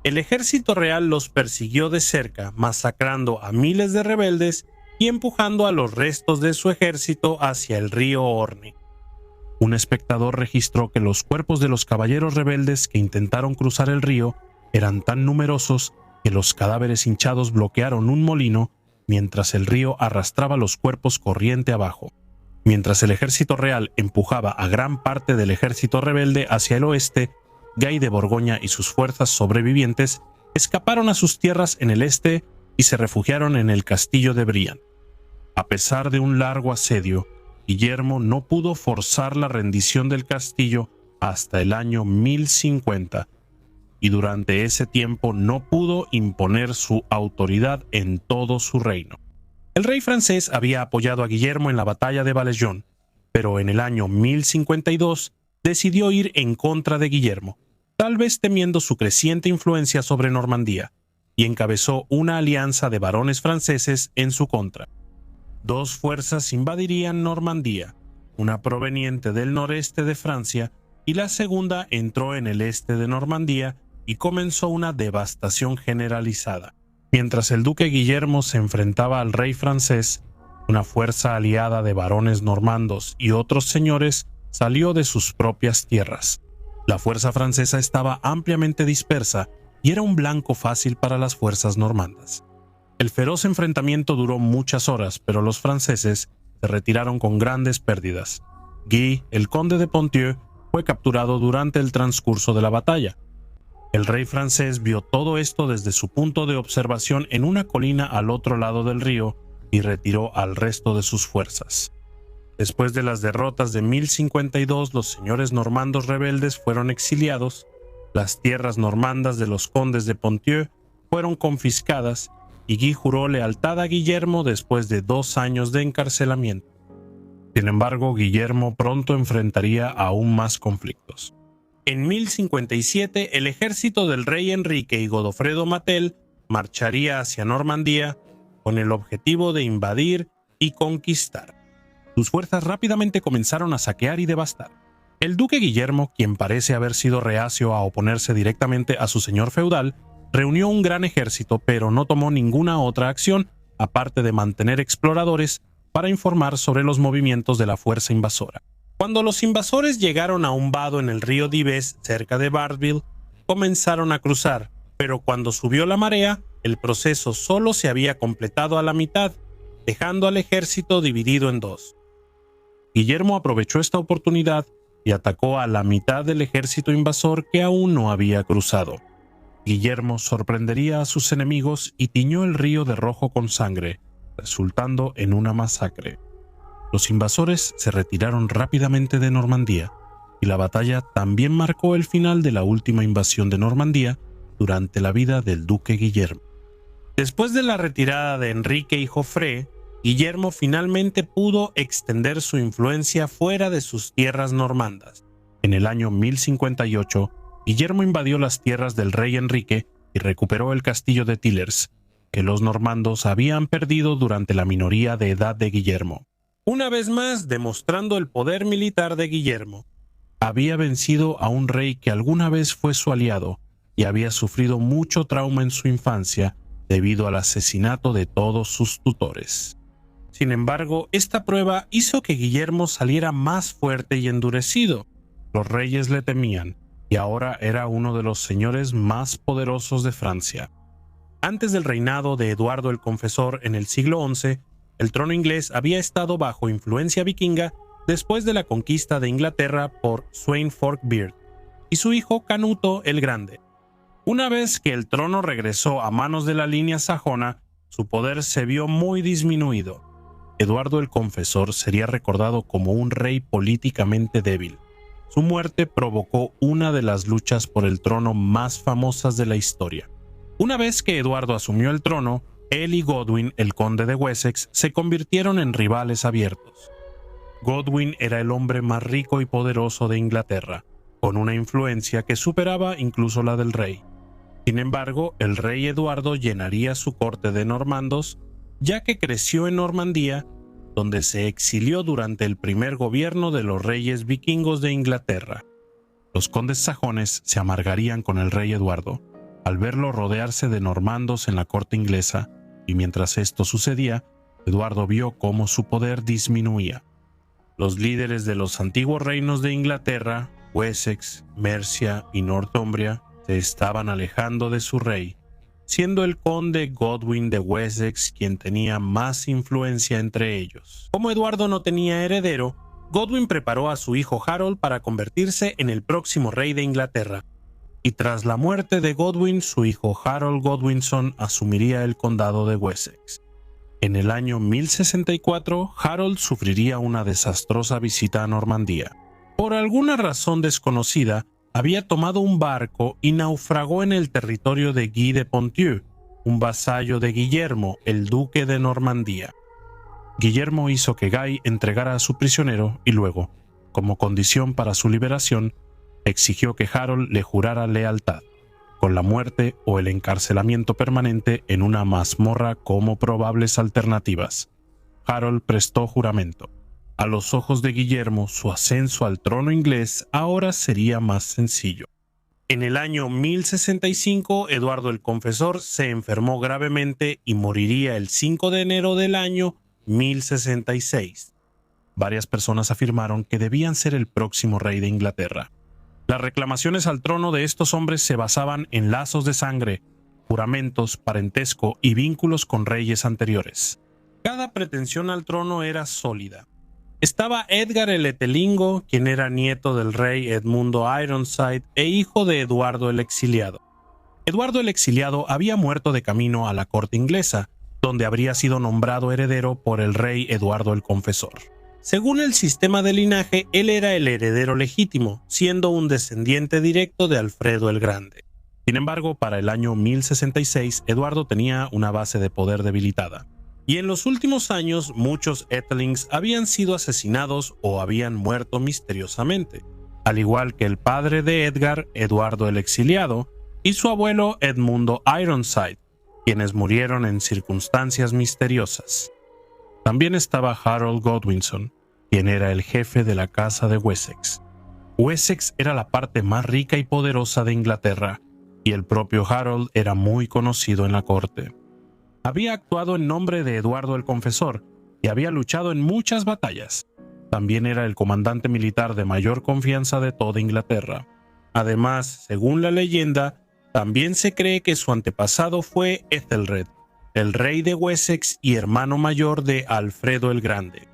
El ejército real los persiguió de cerca, masacrando a miles de rebeldes y empujando a los restos de su ejército hacia el río Orne. Un espectador registró que los cuerpos de los caballeros rebeldes que intentaron cruzar el río eran tan numerosos que los cadáveres hinchados bloquearon un molino mientras el río arrastraba los cuerpos corriente abajo. Mientras el ejército real empujaba a gran parte del ejército rebelde hacia el oeste, Guy de Borgoña y sus fuerzas sobrevivientes escaparon a sus tierras en el este y se refugiaron en el castillo de Brienne. A pesar de un largo asedio, Guillermo no pudo forzar la rendición del castillo hasta el año 1050, y durante ese tiempo no pudo imponer su autoridad en todo su reino. El rey francés había apoyado a Guillermo en la batalla de Bailléon, pero en el año 1052 decidió ir en contra de Guillermo, tal vez temiendo su creciente influencia sobre Normandía, y encabezó una alianza de varones franceses en su contra. Dos fuerzas invadirían Normandía, una proveniente del noreste de Francia y la segunda entró en el este de Normandía y comenzó una devastación generalizada. Mientras el duque Guillermo se enfrentaba al rey francés, una fuerza aliada de varones normandos y otros señores salió de sus propias tierras. La fuerza francesa estaba ampliamente dispersa y era un blanco fácil para las fuerzas normandas. El feroz enfrentamiento duró muchas horas, pero los franceses se retiraron con grandes pérdidas. Guy, el conde de Ponthieu, fue capturado durante el transcurso de la batalla. El rey francés vio todo esto desde su punto de observación en una colina al otro lado del río y retiró al resto de sus fuerzas. Después de las derrotas de 1052, los señores normandos rebeldes fueron exiliados, las tierras normandas de los condes de Ponthieu fueron confiscadas y Guy juró lealtad a Guillermo después de 2 años de encarcelamiento. Sin embargo, Guillermo pronto enfrentaría aún más conflictos. En 1057, el ejército del rey Enrique y Godofredo Mattel marcharía hacia Normandía con el objetivo de invadir y conquistar. Sus fuerzas rápidamente comenzaron a saquear y devastar. El duque Guillermo, quien parece haber sido reacio a oponerse directamente a su señor feudal, reunió un gran ejército, pero no tomó ninguna otra acción, aparte de mantener exploradores para informar sobre los movimientos de la fuerza invasora. Cuando los invasores llegaron a un vado en el río Dives, cerca de Bardville, comenzaron a cruzar, pero cuando subió la marea, el proceso solo se había completado a la mitad, dejando al ejército dividido en dos. Guillermo aprovechó esta oportunidad y atacó a la mitad del ejército invasor que aún no había cruzado. Guillermo sorprendería a sus enemigos y tiñó el río de rojo con sangre, resultando en una masacre. Los invasores se retiraron rápidamente de Normandía, y la batalla también marcó el final de la última invasión de Normandía durante la vida del duque Guillermo. Después de la retirada de Enrique y Joffre, Guillermo finalmente pudo extender su influencia fuera de sus tierras normandas. En el año 1058, Guillermo invadió las tierras del rey Enrique y recuperó el castillo de Tillers, que los normandos habían perdido durante la minoría de edad de Guillermo. Una vez más, demostrando el poder militar de Guillermo, había vencido a un rey que alguna vez fue su aliado y había sufrido mucho trauma en su infancia debido al asesinato de todos sus tutores. Sin embargo, esta prueba hizo que Guillermo saliera más fuerte y endurecido. Los reyes le temían y ahora era uno de los señores más poderosos de Francia. Antes del reinado de Eduardo el Confesor en el siglo XI, el trono inglés había estado bajo influencia vikinga después de la conquista de Inglaterra por Sweyn Forkbeard y su hijo Canuto el Grande. Una vez que el trono regresó a manos de la línea sajona, su poder se vio muy disminuido. Eduardo el Confesor sería recordado como un rey políticamente débil. Su muerte provocó una de las luchas por el trono más famosas de la historia. Una vez que Eduardo asumió el trono, él y Godwin, el conde de Wessex, se convirtieron en rivales abiertos. Godwin era el hombre más rico y poderoso de Inglaterra, con una influencia que superaba incluso la del rey. Sin embargo, el rey Eduardo llenaría su corte de normandos, ya que creció en Normandía, donde se exilió durante el primer gobierno de los reyes vikingos de Inglaterra. Los condes sajones se amargarían con el rey Eduardo, al verlo rodearse de normandos en la corte inglesa, y mientras esto sucedía, Eduardo vio cómo su poder disminuía. Los líderes de los antiguos reinos de Inglaterra, Wessex, Mercia y Northumbria, se estaban alejando de su rey, siendo el conde Godwin de Wessex quien tenía más influencia entre ellos. Como Eduardo no tenía heredero, Godwin preparó a su hijo Harold para convertirse en el próximo rey de Inglaterra, y tras la muerte de Godwin, su hijo Harold Godwinson asumiría el condado de Wessex. En el año 1064, Harold sufriría una desastrosa visita a Normandía. Por alguna razón desconocida, había tomado un barco y naufragó en el territorio de Guy de Ponthieu, un vasallo de Guillermo, el duque de Normandía. Guillermo hizo que Guy entregara a su prisionero y luego, como condición para su liberación, exigió que Harold le jurara lealtad, con la muerte o el encarcelamiento permanente en una mazmorra como probables alternativas. Harold prestó juramento. A los ojos de Guillermo, su ascenso al trono inglés ahora sería más sencillo. En el año 1065, Eduardo el Confesor se enfermó gravemente y moriría el 5 de enero del año 1066. Varias personas afirmaron que debían ser el próximo rey de Inglaterra. Las reclamaciones al trono de estos hombres se basaban en lazos de sangre, juramentos, parentesco y vínculos con reyes anteriores. Cada pretensión al trono era sólida. Estaba Edgar el Etelingo, quien era nieto del rey Edmundo Ironside e hijo de Eduardo el Exiliado. Eduardo el Exiliado había muerto de camino a la corte inglesa, donde habría sido nombrado heredero por el rey Eduardo el Confesor. Según el sistema de linaje, él era el heredero legítimo, siendo un descendiente directo de Alfredo el Grande. Sin embargo, para el año 1066, Eduardo tenía una base de poder debilitada. Y en los últimos años, muchos Ethelings habían sido asesinados o habían muerto misteriosamente, al igual que el padre de Edgar, Eduardo el Exiliado, y su abuelo Edmundo Ironside, quienes murieron en circunstancias misteriosas. También estaba Harold Godwinson, quien era el jefe de la casa de Wessex. Wessex era la parte más rica y poderosa de Inglaterra, y el propio Harold era muy conocido en la corte. Había actuado en nombre de Eduardo el Confesor y había luchado en muchas batallas. También era el comandante militar de mayor confianza de toda Inglaterra. Además, según la leyenda, también se cree que su antepasado fue Ethelred, el rey de Wessex y hermano mayor de Alfredo el Grande.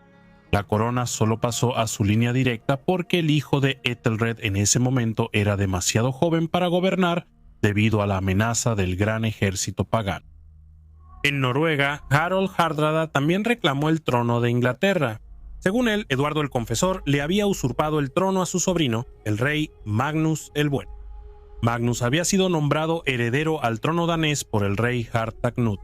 La corona solo pasó a su línea directa porque el hijo de Ethelred en ese momento era demasiado joven para gobernar debido a la amenaza del gran ejército pagano. En Noruega, Harold Hardrada también reclamó el trono de Inglaterra. Según él, Eduardo el Confesor le había usurpado el trono a su sobrino, el rey Magnus el Bueno. Magnus había sido nombrado heredero al trono danés por el rey Harthacnut.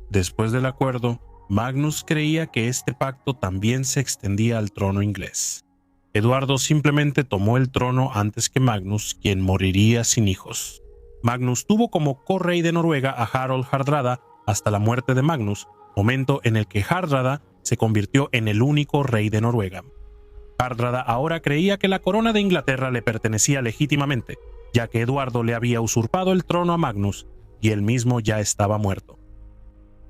Después del acuerdo, Magnus creía que este pacto también se extendía al trono inglés. Eduardo simplemente tomó el trono antes que Magnus, quien moriría sin hijos. Magnus tuvo como correy de Noruega a Harold Hardrada hasta la muerte de Magnus, momento en el que Hardrada se convirtió en el único rey de Noruega. Hardrada ahora creía que la corona de Inglaterra le pertenecía legítimamente, ya que Eduardo le había usurpado el trono a Magnus y él mismo ya estaba muerto.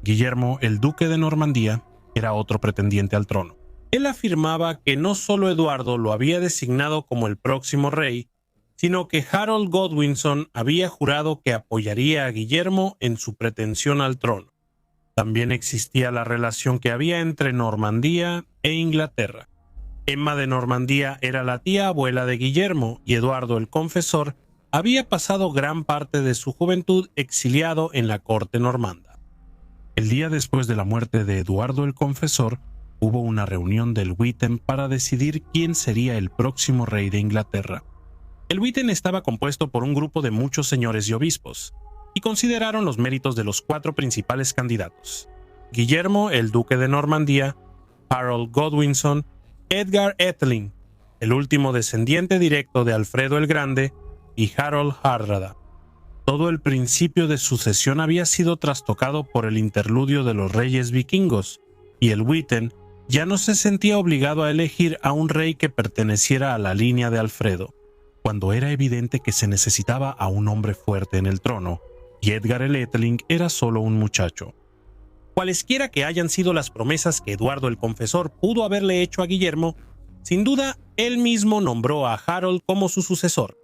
Guillermo, el duque de Normandía, era otro pretendiente al trono. Él afirmaba que no solo Eduardo lo había designado como el próximo rey, sino que Harold Godwinson había jurado que apoyaría a Guillermo en su pretensión al trono. También existía la relación que había entre Normandía e Inglaterra. Emma de Normandía era la tía abuela de Guillermo y Eduardo el Confesor había pasado gran parte de su juventud exiliado en la corte normanda. El día después de la muerte de Eduardo el Confesor, hubo una reunión del Witan para decidir quién sería el próximo rey de Inglaterra. El Witan estaba compuesto por un grupo de muchos señores y obispos, y consideraron los méritos de los 4 principales candidatos: Guillermo, el duque de Normandía, Harold Godwinson, Edgar Atheling, el último descendiente directo de Alfredo el Grande, y Harold Hardrada. Todo el principio de sucesión había sido trastocado por el interludio de los reyes vikingos, y el Witan ya no se sentía obligado a elegir a un rey que perteneciera a la línea de Alfredo, cuando era evidente que se necesitaba a un hombre fuerte en el trono, y Edgar el Atheling era solo un muchacho. Cualesquiera que hayan sido las promesas que Eduardo el Confesor pudo haberle hecho a Guillermo, sin duda él mismo nombró a Harold como su sucesor.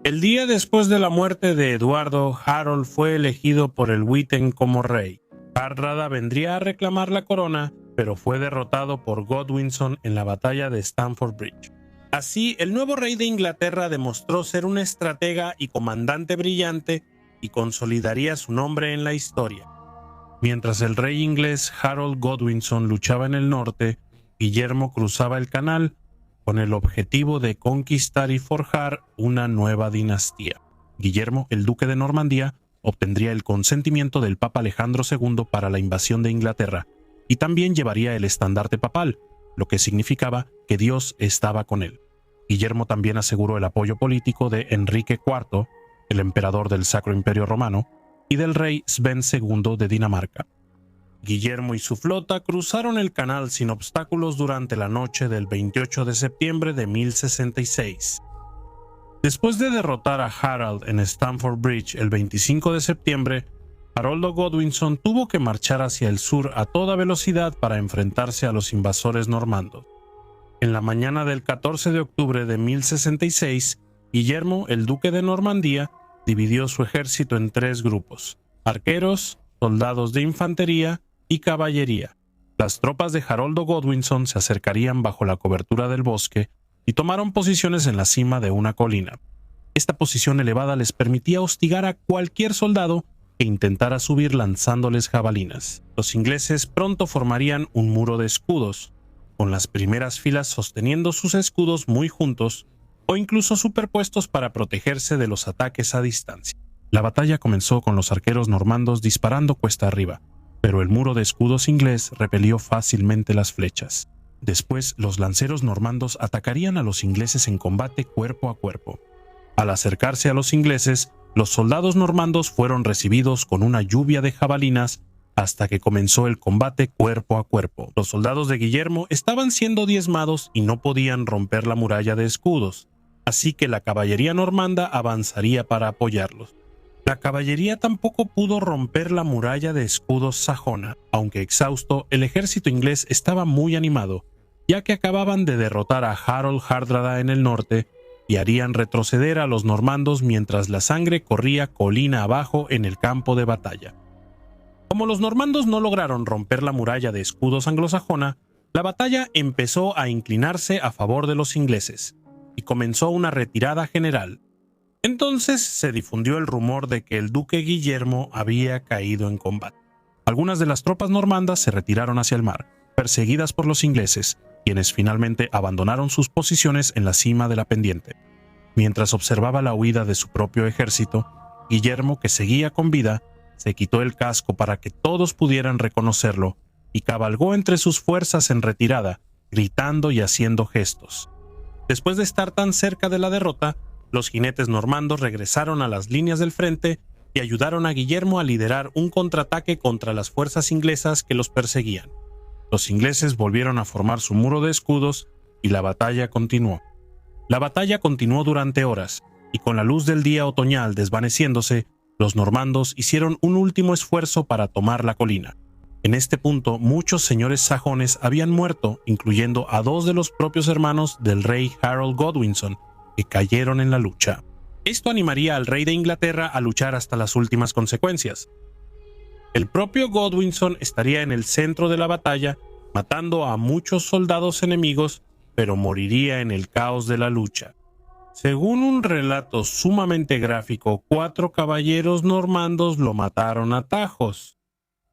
El día después de la muerte de Eduardo, Harold fue elegido por el Witten como rey. Hardrada vendría a reclamar la corona, pero fue derrotado por Godwinson en la batalla de Stamford Bridge. Así, el nuevo rey de Inglaterra demostró ser un estratega y comandante brillante y consolidaría su nombre en la historia. Mientras el rey inglés Harold Godwinson luchaba en el norte, Guillermo cruzaba el canal con el objetivo de conquistar y forjar una nueva dinastía. Guillermo, el duque de Normandía, obtendría el consentimiento del Papa Alejandro II para la invasión de Inglaterra y también llevaría el estandarte papal, lo que significaba que Dios estaba con él. Guillermo también aseguró el apoyo político de Enrique IV, el emperador del Sacro Imperio Romano, y del rey Sven II de Dinamarca. Guillermo y su flota cruzaron el canal sin obstáculos durante la noche del 28 de septiembre de 1066. Después de derrotar a Harold en Stamford Bridge el 25 de septiembre, Haroldo Godwinson tuvo que marchar hacia el sur a toda velocidad para enfrentarse a los invasores normandos. En la mañana del 14 de octubre de 1066, Guillermo, el duque de Normandía, dividió su ejército en 3 grupos: arqueros, soldados de infantería y caballería. Las tropas de Haroldo Godwinson se acercarían bajo la cobertura del bosque y tomaron posiciones en la cima de una colina. Esta posición elevada les permitía hostigar a cualquier soldado que intentara subir lanzándoles jabalinas. Los ingleses pronto formarían un muro de escudos, con las primeras filas sosteniendo sus escudos muy juntos o incluso superpuestos para protegerse de los ataques a distancia. La batalla comenzó con los arqueros normandos disparando cuesta arriba, pero el muro de escudos inglés repelió fácilmente las flechas. Después, los lanceros normandos atacarían a los ingleses en combate cuerpo a cuerpo. Al acercarse a los ingleses, los soldados normandos fueron recibidos con una lluvia de jabalinas hasta que comenzó el combate cuerpo a cuerpo. Los soldados de Guillermo estaban siendo diezmados y no podían romper la muralla de escudos, así que la caballería normanda avanzaría para apoyarlos. La caballería tampoco pudo romper la muralla de escudos sajona. Aunque exhausto, el ejército inglés estaba muy animado, ya que acababan de derrotar a Harold Hardrada en el norte y harían retroceder a los normandos mientras la sangre corría colina abajo en el campo de batalla. Como los normandos no lograron romper la muralla de escudos anglosajona, la batalla empezó a inclinarse a favor de los ingleses y comenzó una retirada general. Entonces se difundió el rumor de que el duque Guillermo había caído en combate. Algunas de las tropas normandas se retiraron hacia el mar, perseguidas por los ingleses, quienes finalmente abandonaron sus posiciones en la cima de la pendiente. Mientras observaba la huida de su propio ejército, Guillermo, que seguía con vida, se quitó el casco para que todos pudieran reconocerlo y cabalgó entre sus fuerzas en retirada, gritando y haciendo gestos. Después de estar tan cerca de la derrota, los jinetes normandos regresaron a las líneas del frente y ayudaron a Guillermo a liderar un contraataque contra las fuerzas inglesas que los perseguían. Los ingleses volvieron a formar su muro de escudos y la batalla continuó. La batalla continuó durante horas, y con la luz del día otoñal desvaneciéndose, los normandos hicieron un último esfuerzo para tomar la colina. En este punto, muchos señores sajones habían muerto, incluyendo a 2 de los propios hermanos del rey Harold Godwinson, que cayeron en la lucha. Esto animaría al rey de Inglaterra a luchar hasta las últimas consecuencias. El propio Godwinson estaría en el centro de la batalla, matando a muchos soldados enemigos, pero moriría en el caos de la lucha. Según un relato sumamente gráfico, 4 caballeros normandos lo mataron a tajos.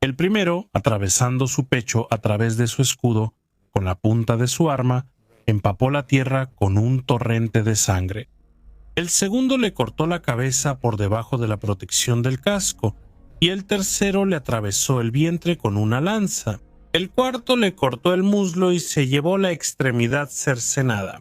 El primero, atravesando su pecho a través de su escudo, con la punta de su arma, empapó la tierra con un torrente de sangre. El segundo le cortó la cabeza por debajo de la protección del casco, y el tercero le atravesó el vientre con una lanza. El cuarto le cortó el muslo y se llevó la extremidad cercenada.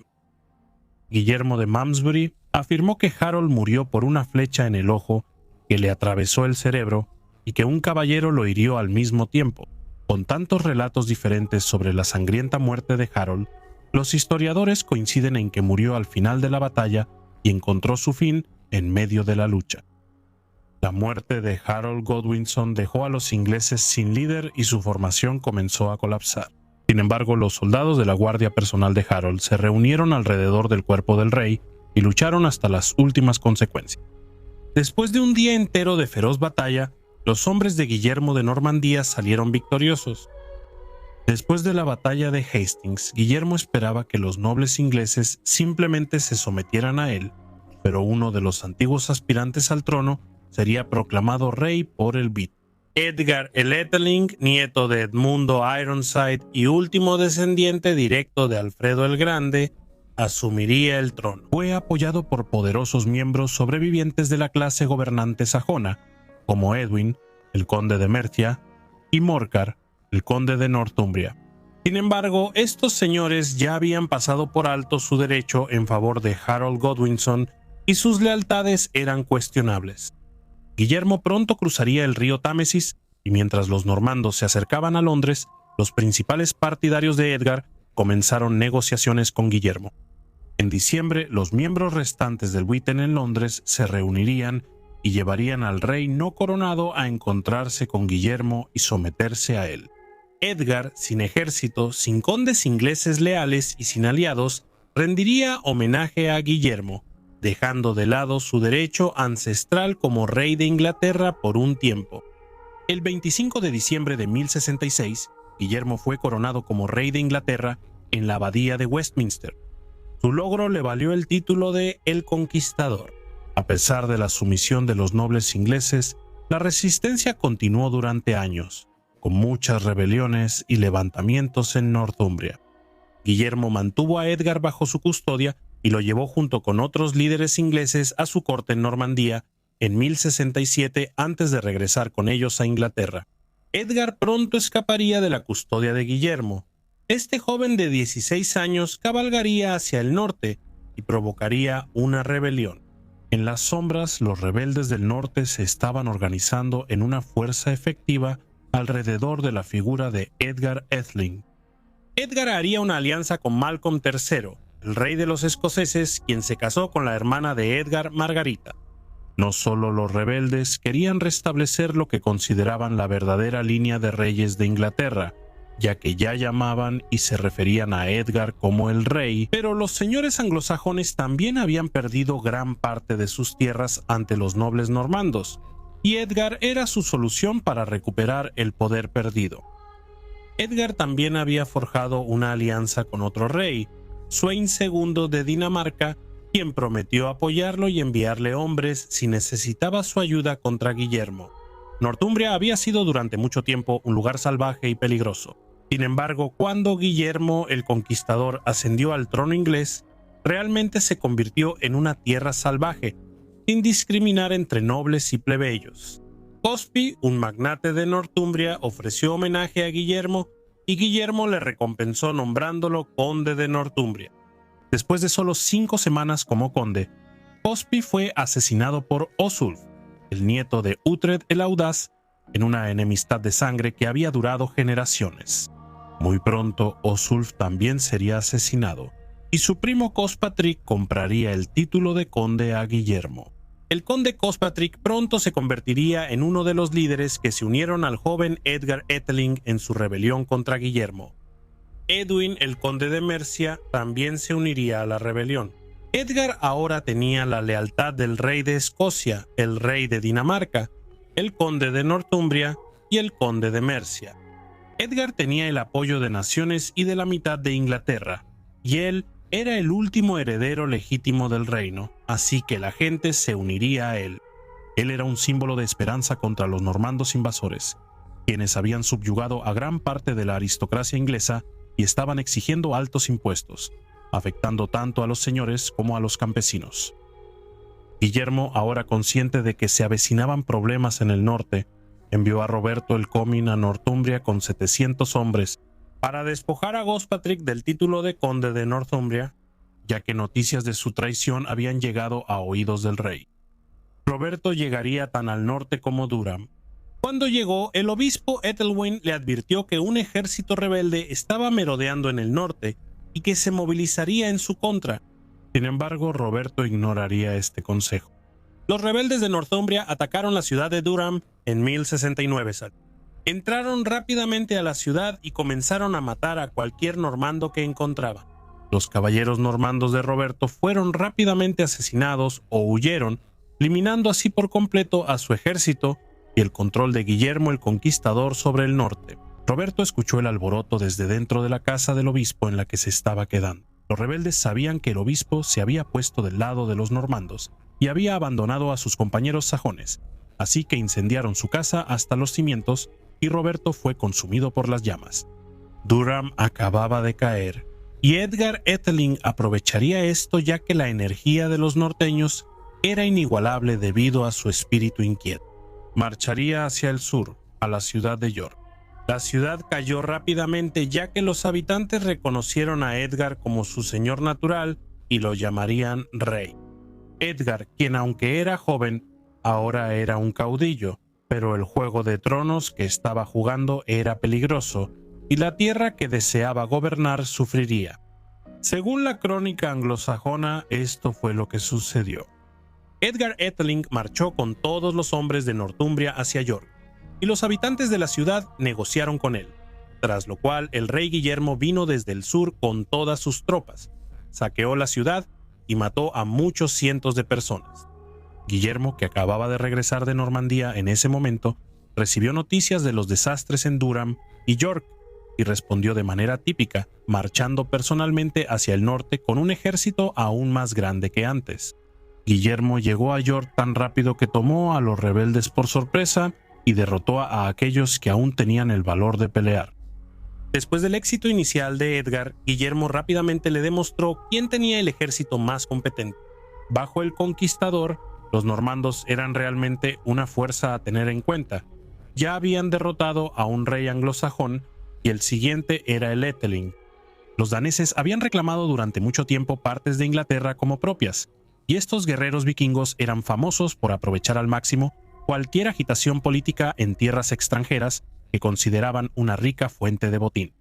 Guillermo de Malmesbury afirmó que Harold murió por una flecha en el ojo que le atravesó el cerebro y que un caballero lo hirió al mismo tiempo. Con tantos relatos diferentes sobre la sangrienta muerte de Harold, los historiadores coinciden en que murió al final de la batalla y encontró su fin en medio de la lucha. La muerte de Harold Godwinson dejó a los ingleses sin líder y su formación comenzó a colapsar. Sin embargo, los soldados de la guardia personal de Harold se reunieron alrededor del cuerpo del rey y lucharon hasta las últimas consecuencias. Después de un día entero de feroz batalla, los hombres de Guillermo de Normandía salieron victoriosos. Después de la batalla de Hastings, Guillermo esperaba que los nobles ingleses simplemente se sometieran a él, pero uno de los antiguos aspirantes al trono sería proclamado rey por el Bit. Edgar el Ætheling, nieto de Edmundo Ironside y último descendiente directo de Alfredo el Grande, asumiría el trono. Fue apoyado por poderosos miembros sobrevivientes de la clase gobernante sajona, como Edwin, el conde de Mercia, y Morcar, el conde de Northumbria. Sin embargo, estos señores ya habían pasado por alto su derecho en favor de Harold Godwinson y sus lealtades eran cuestionables. Guillermo pronto cruzaría el río Támesis y mientras los normandos se acercaban a Londres, los principales partidarios de Edgar comenzaron negociaciones con Guillermo. En diciembre, los miembros restantes del Witan en Londres se reunirían y llevarían al rey no coronado a encontrarse con Guillermo y someterse a él. Edgar, sin ejército, sin condes ingleses leales y sin aliados, rendiría homenaje a Guillermo, dejando de lado su derecho ancestral como rey de Inglaterra por un tiempo. El 25 de diciembre de 1066, Guillermo fue coronado como rey de Inglaterra en la abadía de Westminster. Su logro le valió el título de El Conquistador. A pesar de la sumisión de los nobles ingleses, la resistencia continuó durante años, con muchas rebeliones y levantamientos en Northumbria. Guillermo mantuvo a Edgar bajo su custodia y lo llevó junto con otros líderes ingleses a su corte en Normandía en 1067 antes de regresar con ellos a Inglaterra. Edgar pronto escaparía de la custodia de Guillermo. Este joven de 16 años cabalgaría hacia el norte y provocaría una rebelión. En las sombras, los rebeldes del norte se estaban organizando en una fuerza efectiva alrededor de la figura de Edgar Ætheling. Edgar haría una alianza con Malcolm III, el rey de los escoceses, quien se casó con la hermana de Edgar, Margarita. No solo los rebeldes querían restablecer lo que consideraban la verdadera línea de reyes de Inglaterra, ya que ya llamaban y se referían a Edgar como el rey, pero los señores anglosajones también habían perdido gran parte de sus tierras ante los nobles normandos, y Edgar era su solución para recuperar el poder perdido. Edgar también había forjado una alianza con otro rey, Sweyn II de Dinamarca, quien prometió apoyarlo y enviarle hombres si necesitaba su ayuda contra Guillermo. Northumbria había sido durante mucho tiempo un lugar salvaje y peligroso. Sin embargo, cuando Guillermo el Conquistador ascendió al trono inglés, realmente se convirtió en una tierra salvaje, sin discriminar entre nobles y plebeyos. Cosby, un magnate de Northumbria, ofreció homenaje a Guillermo y Guillermo le recompensó nombrándolo conde de Northumbria. Después de solo 5 semanas como conde, Cosby fue asesinado por Osulf, el nieto de Uhtred el Audaz, en una enemistad de sangre que había durado generaciones. Muy pronto, Osulf también sería asesinado, y su primo Cospatrick compraría el título de conde a Guillermo. El conde Cospatrick pronto se convertiría en uno de los líderes que se unieron al joven Edgar Ætheling en su rebelión contra Guillermo. Edwin, el conde de Mercia, también se uniría a la rebelión. Edgar ahora tenía la lealtad del rey de Escocia, el rey de Dinamarca, el conde de Northumbria y el conde de Mercia. Edgar tenía el apoyo de naciones y de la mitad de Inglaterra, y él era el último heredero legítimo del reino, así que la gente se uniría a él. Él era un símbolo de esperanza contra los normandos invasores, quienes habían subyugado a gran parte de la aristocracia inglesa y estaban exigiendo altos impuestos, afectando tanto a los señores como a los campesinos. Guillermo, ahora consciente de que se avecinaban problemas en el norte, envió a Roberto el Comyn a Northumbria con 700 hombres para despojar a Gospatrick del título de conde de Northumbria, ya que noticias de su traición habían llegado a oídos del rey. Roberto llegaría tan al norte como Durham. Cuando llegó, el obispo Ethelwyn le advirtió que un ejército rebelde estaba merodeando en el norte y que se movilizaría en su contra. Sin embargo, Roberto ignoraría este consejo. Los rebeldes de Northumbria atacaron la ciudad de Durham en 1069. Entraron rápidamente a la ciudad y comenzaron a matar a cualquier normando que encontraban. Los caballeros normandos de Roberto fueron rápidamente asesinados o huyeron, eliminando así por completo a su ejército y el control de Guillermo el Conquistador sobre el norte. Roberto escuchó el alboroto desde dentro de la casa del obispo en la que se estaba quedando. Los rebeldes sabían que el obispo se había puesto del lado de los normandos y había abandonado a sus compañeros sajones, así que incendiaron su casa hasta los cimientos y Roberto fue consumido por las llamas. Durham acababa de caer y Edgar Atheling aprovecharía esto, ya que la energía de los norteños era inigualable debido a su espíritu inquieto. Marcharía hacia el sur, a la ciudad de York. La ciudad cayó rápidamente, ya que los habitantes reconocieron a Edgar como su señor natural y lo llamarían rey. Edgar, quien aunque era joven, ahora era un caudillo, pero el juego de tronos que estaba jugando era peligroso y la tierra que deseaba gobernar sufriría. Según la crónica anglosajona, esto fue lo que sucedió. Edgar Atheling marchó con todos los hombres de Northumbria hacia York, y los habitantes de la ciudad negociaron con él, tras lo cual el rey Guillermo vino desde el sur con todas sus tropas, saqueó la ciudad y mató a muchos cientos de personas. Guillermo, que acababa de regresar de Normandía en ese momento, recibió noticias de los desastres en Durham y York, y respondió de manera típica, marchando personalmente hacia el norte con un ejército aún más grande que antes. Guillermo llegó a York tan rápido que tomó a los rebeldes por sorpresa y derrotó a aquellos que aún tenían el valor de pelear. Después del éxito inicial de Edgar, Guillermo rápidamente le demostró quién tenía el ejército más competente. Bajo el Conquistador, los normandos eran realmente una fuerza a tener en cuenta. Ya habían derrotado a un rey anglosajón y el siguiente era el Atheling. Los daneses habían reclamado durante mucho tiempo partes de Inglaterra como propias, y estos guerreros vikingos eran famosos por aprovechar al máximo cualquier agitación política en tierras extranjeras que consideraban una rica fuente de botín.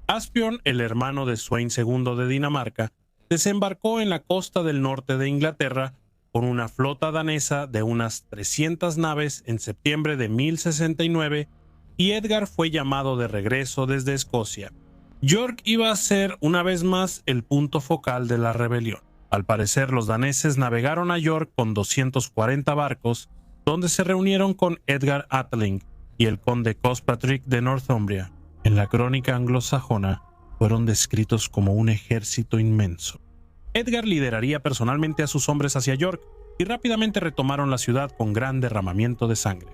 Asbjorn, el hermano de Sweyn II de Dinamarca, desembarcó en la costa del norte de Inglaterra con una flota danesa de unas 300 naves en septiembre de 1069 y Edgar fue llamado de regreso desde Escocia. York iba a ser una vez más el punto focal de la rebelión. Al parecer, los daneses navegaron a York con 240 barcos, donde se reunieron con Edgar Atheling y el conde Cospatrick de Northumbria. En la crónica anglosajona fueron descritos como un ejército inmenso. Edgar lideraría personalmente a sus hombres hacia York y rápidamente retomaron la ciudad con gran derramamiento de sangre.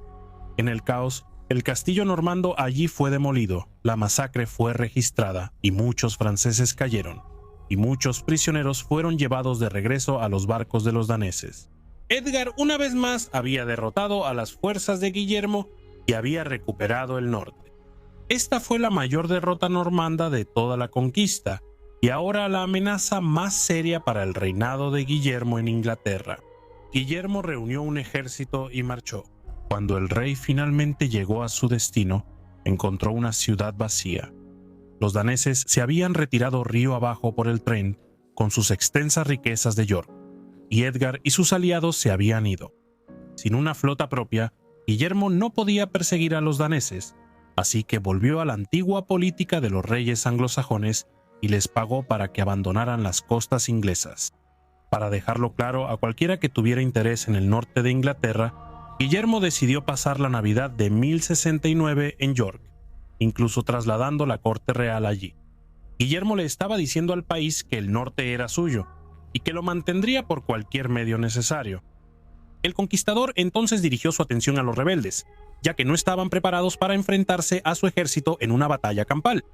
En el caos, el castillo normando allí fue demolido, la masacre fue registrada y muchos franceses cayeron, y muchos prisioneros fueron llevados de regreso a los barcos de los daneses. Edgar una vez más había derrotado a las fuerzas de Guillermo y había recuperado el norte. Esta fue la mayor derrota normanda de toda la conquista, y ahora la amenaza más seria para el reinado de Guillermo en Inglaterra. Guillermo reunió un ejército y marchó. Cuando el rey finalmente llegó a su destino, encontró una ciudad vacía. Los daneses se habían retirado río abajo por el tren con sus extensas riquezas de York, y Edgar y sus aliados se habían ido. Sin una flota propia, Guillermo no podía perseguir a los daneses, así que volvió a la antigua política de los reyes anglosajones y les pagó para que abandonaran las costas inglesas. Para dejarlo claro a cualquiera que tuviera interés en el norte de Inglaterra, Guillermo decidió pasar la Navidad de 1069 en York, incluso trasladando la corte real allí. Guillermo le estaba diciendo al país que el norte era suyo y que lo mantendría por cualquier medio necesario. El conquistador entonces dirigió su atención a los rebeldes, ya que no estaban preparados para enfrentarse a su ejército en una batalla campal.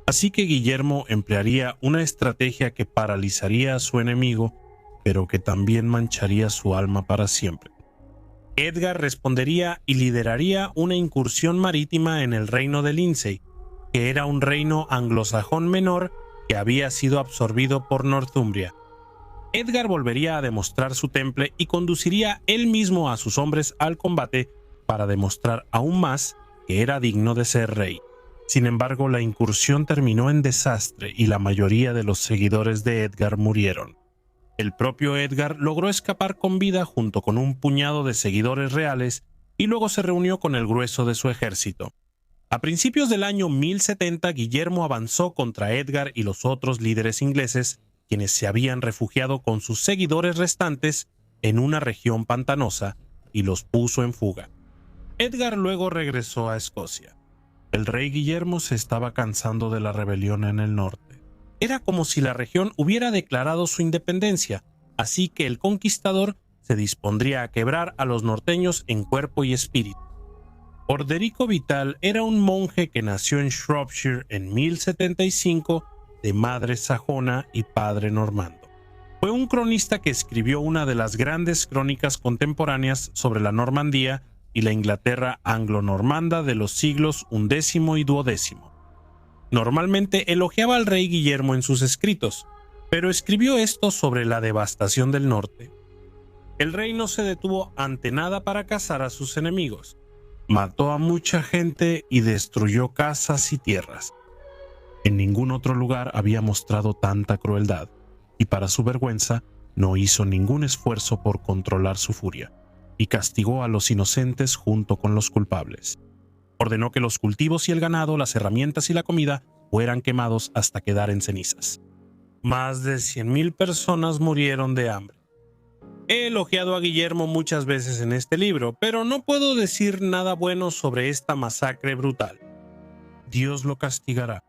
Así que Guillermo emplearía una estrategia que paralizaría a su enemigo, pero que también mancharía su alma para siempre. Edgar respondería y lideraría una incursión marítima en el reino de Lindsey, que era un reino anglosajón menor que había sido absorbido por Northumbria. Edgar volvería a demostrar su temple y conduciría él mismo a sus hombres al combate para demostrar aún más que era digno de ser rey. Sin embargo, la incursión terminó en desastre y la mayoría de los seguidores de Edgar murieron. El propio Edgar logró escapar con vida junto con un puñado de seguidores reales y luego se reunió con el grueso de su ejército. A principios del año 1070, Guillermo avanzó contra Edgar y los otros líderes ingleses quienes se habían refugiado con sus seguidores restantes en una región pantanosa y los puso en fuga. Edgar luego regresó a Escocia. El rey Guillermo se estaba cansando de la rebelión en el norte. Era como si la región hubiera declarado su independencia, así que el conquistador se dispondría a quebrar a los norteños en cuerpo y espíritu. Orderico Vital era un monje que nació en Shropshire en 1075 de madre sajona y padre normando. Fue un cronista que escribió una de las grandes crónicas contemporáneas sobre la Normandía y la Inglaterra anglo-normanda de los siglos XI y XII. Normalmente elogiaba al rey Guillermo en sus escritos, pero escribió esto sobre la devastación del norte. El rey no se detuvo ante nada para cazar a sus enemigos. Mató a mucha gente y destruyó casas y tierras. En ningún otro lugar había mostrado tanta crueldad, y para su vergüenza no hizo ningún esfuerzo por controlar su furia, y castigó a los inocentes junto con los culpables. Ordenó que los cultivos y el ganado, las herramientas y la comida fueran quemados hasta quedar en cenizas. Más de 100,000 personas murieron de hambre. He elogiado a Guillermo muchas veces en este libro, pero no puedo decir nada bueno sobre esta masacre brutal. Dios lo castigará.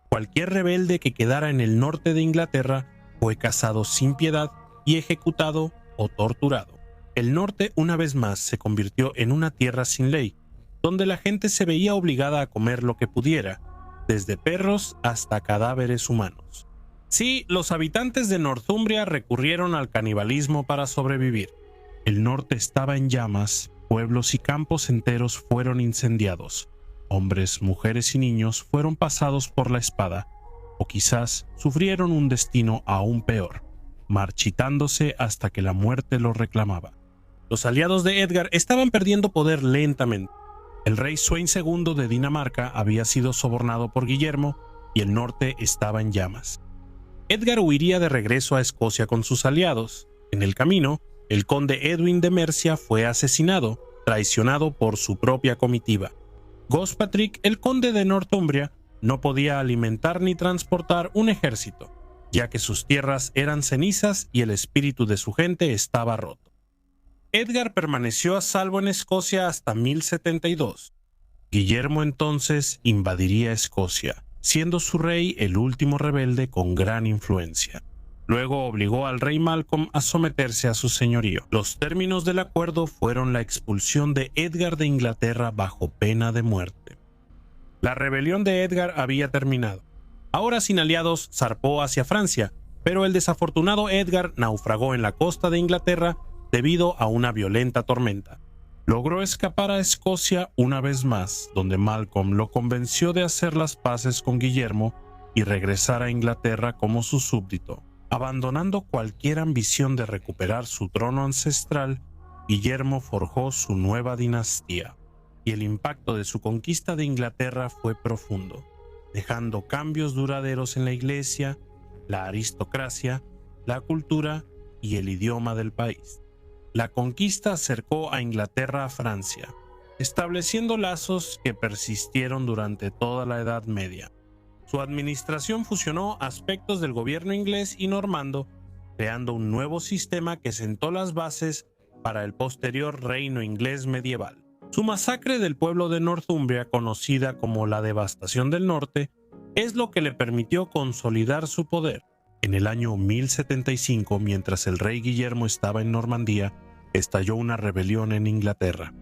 Cualquier rebelde que quedara en el norte de Inglaterra fue cazado sin piedad y ejecutado o torturado. El norte una vez más se convirtió en una tierra sin ley, donde la gente se veía obligada a comer lo que pudiera, desde perros hasta cadáveres humanos. Sí, los habitantes de Northumbria recurrieron al canibalismo para sobrevivir. El norte estaba en llamas, pueblos y campos enteros fueron incendiados. Hombres, mujeres y niños fueron pasados por la espada, o quizás sufrieron un destino aún peor, marchitándose hasta que la muerte los reclamaba. Los aliados de Edgar estaban perdiendo poder lentamente. El rey Sweyn II de Dinamarca había sido sobornado por Guillermo y el norte estaba en llamas. Edgar huiría de regreso a Escocia con sus aliados. En el camino, el conde Edwin de Mercia fue asesinado, traicionado por su propia comitiva. Gospatrick, el conde de Northumbria, no podía alimentar ni transportar un ejército, ya que sus tierras eran cenizas y el espíritu de su gente estaba roto. Edgar permaneció a salvo en Escocia hasta 1072. Guillermo entonces invadiría Escocia, siendo su rey el último rebelde con gran influencia. Luego obligó al rey Malcolm a someterse a su señorío. Los términos del acuerdo fueron la expulsión de Edgar de Inglaterra bajo pena de muerte. La rebelión de Edgar había terminado. Ahora sin aliados, zarpó hacia Francia, pero el desafortunado Edgar naufragó en la costa de Inglaterra debido a una violenta tormenta. Logró escapar a Escocia una vez más, donde Malcolm lo convenció de hacer las paces con Guillermo y regresar a Inglaterra como su súbdito. Abandonando cualquier ambición de recuperar su trono ancestral, Guillermo forjó su nueva dinastía, y el impacto de su conquista de Inglaterra fue profundo, dejando cambios duraderos en la iglesia, la aristocracia, la cultura y el idioma del país. La conquista acercó a Inglaterra a Francia, estableciendo lazos que persistieron durante toda la Edad Media. Su administración fusionó aspectos del gobierno inglés y normando, creando un nuevo sistema que sentó las bases para el posterior reino inglés medieval. Su masacre del pueblo de Northumbria, conocida como la Devastación del Norte, es lo que le permitió consolidar su poder. En el año 1075, mientras el rey Guillermo estaba en Normandía, estalló una rebelión en Inglaterra.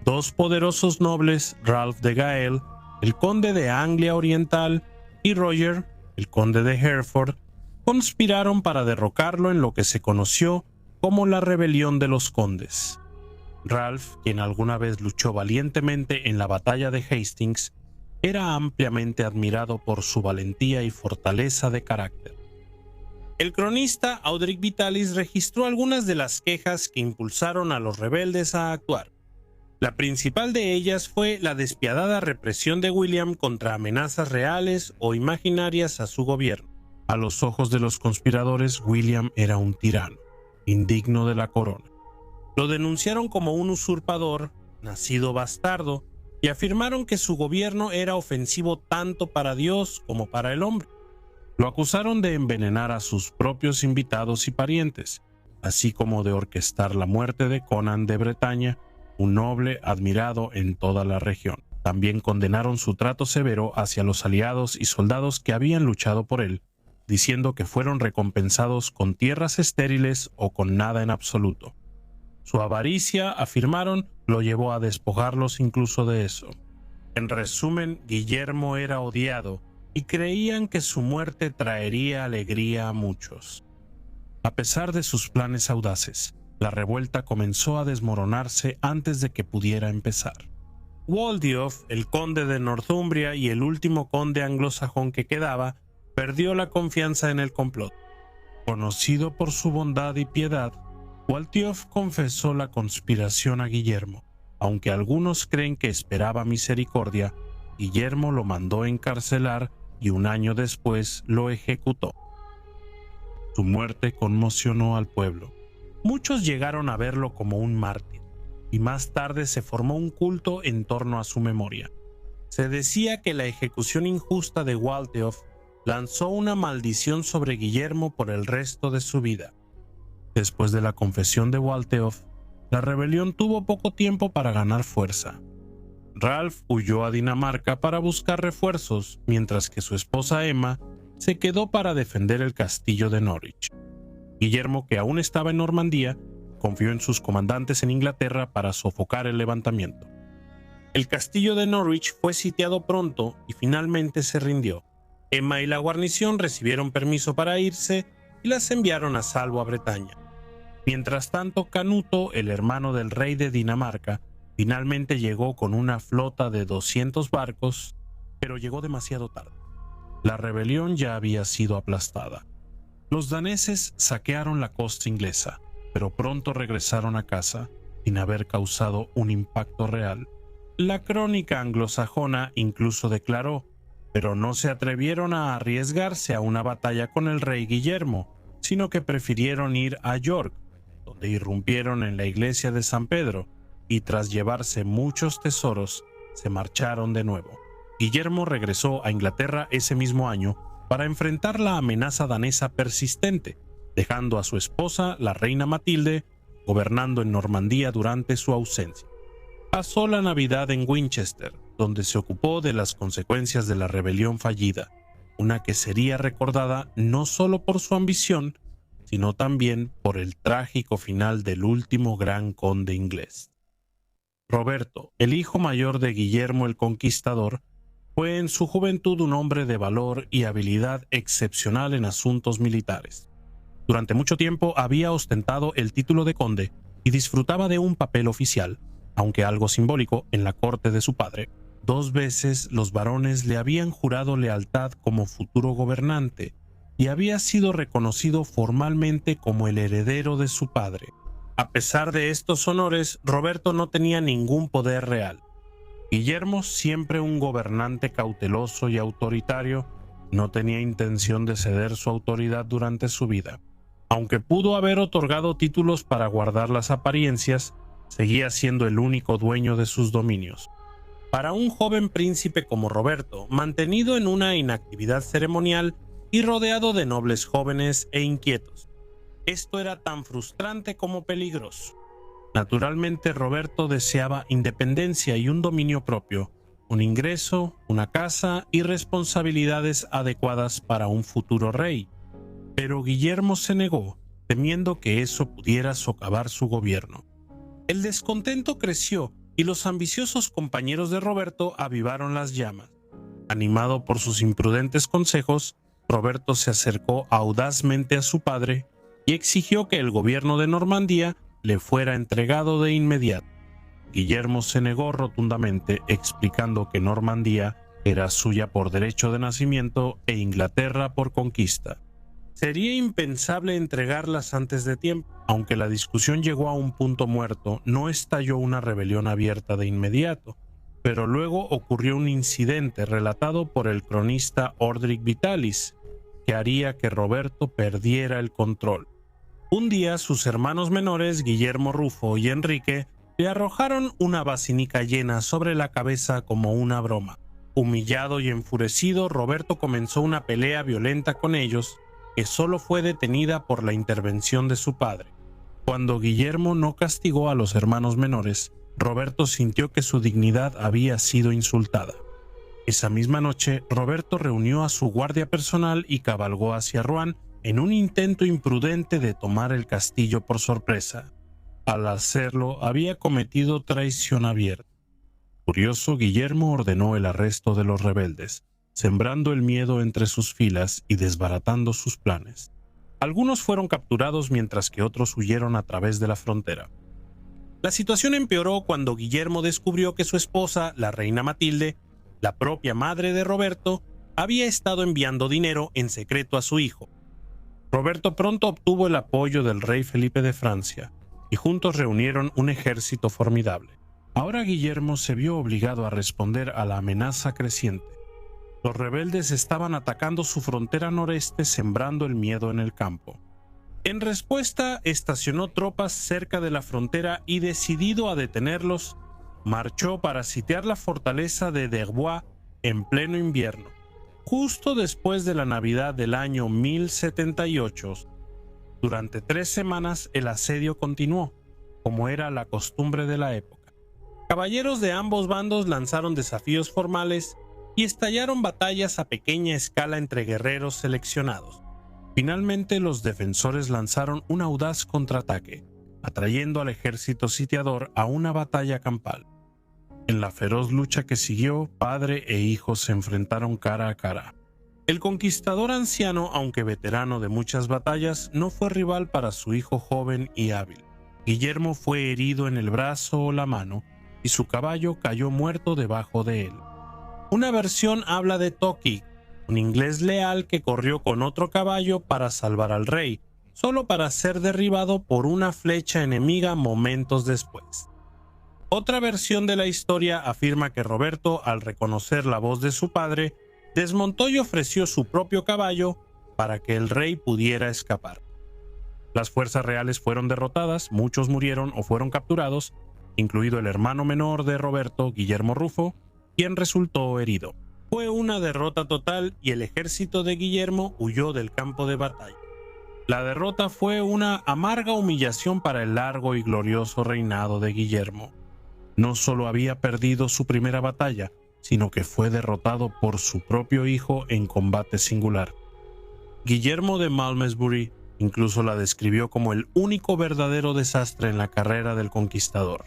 Dos poderosos nobles, Ralph de Gael, el conde de Anglia Oriental, y Roger, el conde de Hereford, conspiraron para derrocarlo en lo que se conoció como la Rebelión de los Condes. Ralph, quien alguna vez luchó valientemente en la batalla de Hastings, era ampliamente admirado por su valentía y fortaleza de carácter. El cronista Audric Vitalis registró algunas de las quejas que impulsaron a los rebeldes a actuar. La principal de ellas fue la despiadada represión de William contra amenazas reales o imaginarias a su gobierno. A los ojos de los conspiradores, William era un tirano, indigno de la corona. Lo denunciaron como un usurpador, nacido bastardo, y afirmaron que su gobierno era ofensivo tanto para Dios como para el hombre. Lo acusaron de envenenar a sus propios invitados y parientes, así como de orquestar la muerte de Conan de Bretaña, un noble admirado en toda la región. También condenaron su trato severo hacia los aliados y soldados que habían luchado por él, diciendo que fueron recompensados con tierras estériles o con nada en absoluto. Su avaricia, afirmaron, lo llevó a despojarlos incluso de eso. En resumen, Guillermo era odiado y creían que su muerte traería alegría a muchos. A pesar de sus planes audaces, la revuelta comenzó a desmoronarse antes de que pudiera empezar. Waltheof, el conde de Northumbria y el último conde anglosajón que quedaba, perdió la confianza en el complot. Conocido por su bondad y piedad, Waltheof confesó la conspiración a Guillermo. Aunque algunos creen que esperaba misericordia, Guillermo lo mandó encarcelar y un año después lo ejecutó. Su muerte conmocionó al pueblo. Muchos llegaron a verlo como un mártir, y más tarde se formó un culto en torno a su memoria. Se decía que la ejecución injusta de Waltheof lanzó una maldición sobre Guillermo por el resto de su vida. Después de la confesión de Waltheof, la rebelión tuvo poco tiempo para ganar fuerza. Ralph huyó a Dinamarca para buscar refuerzos, mientras que su esposa Emma se quedó para defender el castillo de Norwich. Guillermo, que aún estaba en Normandía, confió en sus comandantes en Inglaterra para sofocar el levantamiento. El castillo de Norwich fue sitiado pronto y finalmente se rindió. Emma y la guarnición recibieron permiso para irse y las enviaron a salvo a Bretaña. Mientras tanto, Canuto, el hermano del rey de Dinamarca, finalmente llegó con una flota de 200 barcos, pero llegó demasiado tarde. La rebelión ya había sido aplastada. Los daneses saquearon la costa inglesa, pero pronto regresaron a casa sin haber causado un impacto real. La crónica anglosajona incluso declaró, pero no se atrevieron a arriesgarse a una batalla con el rey Guillermo, sino que prefirieron ir a York, donde irrumpieron en la iglesia de San Pedro, y tras llevarse muchos tesoros, se marcharon de nuevo. Guillermo regresó a Inglaterra ese mismo año para enfrentar la amenaza danesa persistente, dejando a su esposa, la reina Matilde, gobernando en Normandía durante su ausencia. Pasó la Navidad en Winchester, donde se ocupó de las consecuencias de la rebelión fallida, una que sería recordada no solo por su ambición, sino también por el trágico final del último gran conde inglés. Roberto, el hijo mayor de Guillermo el Conquistador, fue en su juventud un hombre de valor y habilidad excepcional en asuntos militares. Durante mucho tiempo había ostentado el título de conde y disfrutaba de un papel oficial, aunque algo simbólico, en la corte de su padre. 2 veces los varones le habían jurado lealtad como futuro gobernante y había sido reconocido formalmente como el heredero de su padre. A pesar de estos honores, Roberto no tenía ningún poder real. Guillermo, siempre un gobernante cauteloso y autoritario, no tenía intención de ceder su autoridad durante su vida. Aunque pudo haber otorgado títulos para guardar las apariencias, seguía siendo el único dueño de sus dominios. Para un joven príncipe como Roberto, mantenido en una inactividad ceremonial y rodeado de nobles jóvenes e inquietos, esto era tan frustrante como peligroso. Naturalmente, Roberto deseaba independencia y un dominio propio, un ingreso, una casa y responsabilidades adecuadas para un futuro rey. Pero Guillermo se negó, temiendo que eso pudiera socavar su gobierno. El descontento creció y los ambiciosos compañeros de Roberto avivaron las llamas. Animado por sus imprudentes consejos, Roberto se acercó audazmente a su padre y exigió que el gobierno de Normandía le fuera entregado de inmediato. Guillermo se negó rotundamente, explicando que Normandía era suya por derecho de nacimiento e Inglaterra por conquista. Sería impensable entregarlas antes de tiempo. Aunque la discusión llegó a un punto muerto, no estalló una rebelión abierta de inmediato, pero luego ocurrió un incidente relatado por el cronista Orderic Vitalis, que haría que Roberto perdiera el control. Un día sus hermanos menores, Guillermo Rufo y Enrique, le arrojaron una basinica llena sobre la cabeza como una broma. Humillado y enfurecido, Roberto comenzó una pelea violenta con ellos, que solo fue detenida por la intervención de su padre. Cuando Guillermo no castigó a los hermanos menores, Roberto sintió que su dignidad había sido insultada. Esa misma noche, Roberto reunió a su guardia personal y cabalgó hacia Rouen en un intento imprudente de tomar el castillo por sorpresa. Al hacerlo, había cometido traición abierta. Furioso, Guillermo ordenó el arresto de los rebeldes, sembrando el miedo entre sus filas y desbaratando sus planes. Algunos fueron capturados mientras que otros huyeron a través de la frontera. La situación empeoró cuando Guillermo descubrió que su esposa, la reina Matilde, la propia madre de Roberto, había estado enviando dinero en secreto a su hijo. Roberto pronto obtuvo el apoyo del rey Felipe de Francia, y juntos reunieron un ejército formidable. Ahora Guillermo se vio obligado a responder a la amenaza creciente. Los rebeldes estaban atacando su frontera noreste, sembrando el miedo en el campo. En respuesta, estacionó tropas cerca de la frontera y, decidido a detenerlos, marchó para sitiar la fortaleza de Derbois en pleno invierno. Justo después de la Navidad del año 1078, durante 3 semanas el asedio continuó, como era la costumbre de la época. Caballeros de ambos bandos lanzaron desafíos formales y estallaron batallas a pequeña escala entre guerreros seleccionados. Finalmente, los defensores lanzaron un audaz contraataque, atrayendo al ejército sitiador a una batalla campal. En la feroz lucha que siguió, padre e hijo se enfrentaron cara a cara. El conquistador anciano, aunque veterano de muchas batallas, no fue rival para su hijo joven y hábil. Guillermo fue herido en el brazo o la mano, y su caballo cayó muerto debajo de él. Una versión habla de Toki, un inglés leal que corrió con otro caballo para salvar al rey, solo para ser derribado por una flecha enemiga momentos después. Otra versión de la historia afirma que Roberto, al reconocer la voz de su padre, desmontó y ofreció su propio caballo para que el rey pudiera escapar. Las fuerzas reales fueron derrotadas, muchos murieron o fueron capturados, incluido el hermano menor de Roberto, Guillermo Rufo, quien resultó herido. Fue una derrota total y el ejército de Guillermo huyó del campo de batalla. La derrota fue una amarga humillación para el largo y glorioso reinado de Guillermo. No solo había perdido su primera batalla, sino que fue derrotado por su propio hijo en combate singular. Guillermo de Malmesbury incluso la describió como el único verdadero desastre en la carrera del conquistador.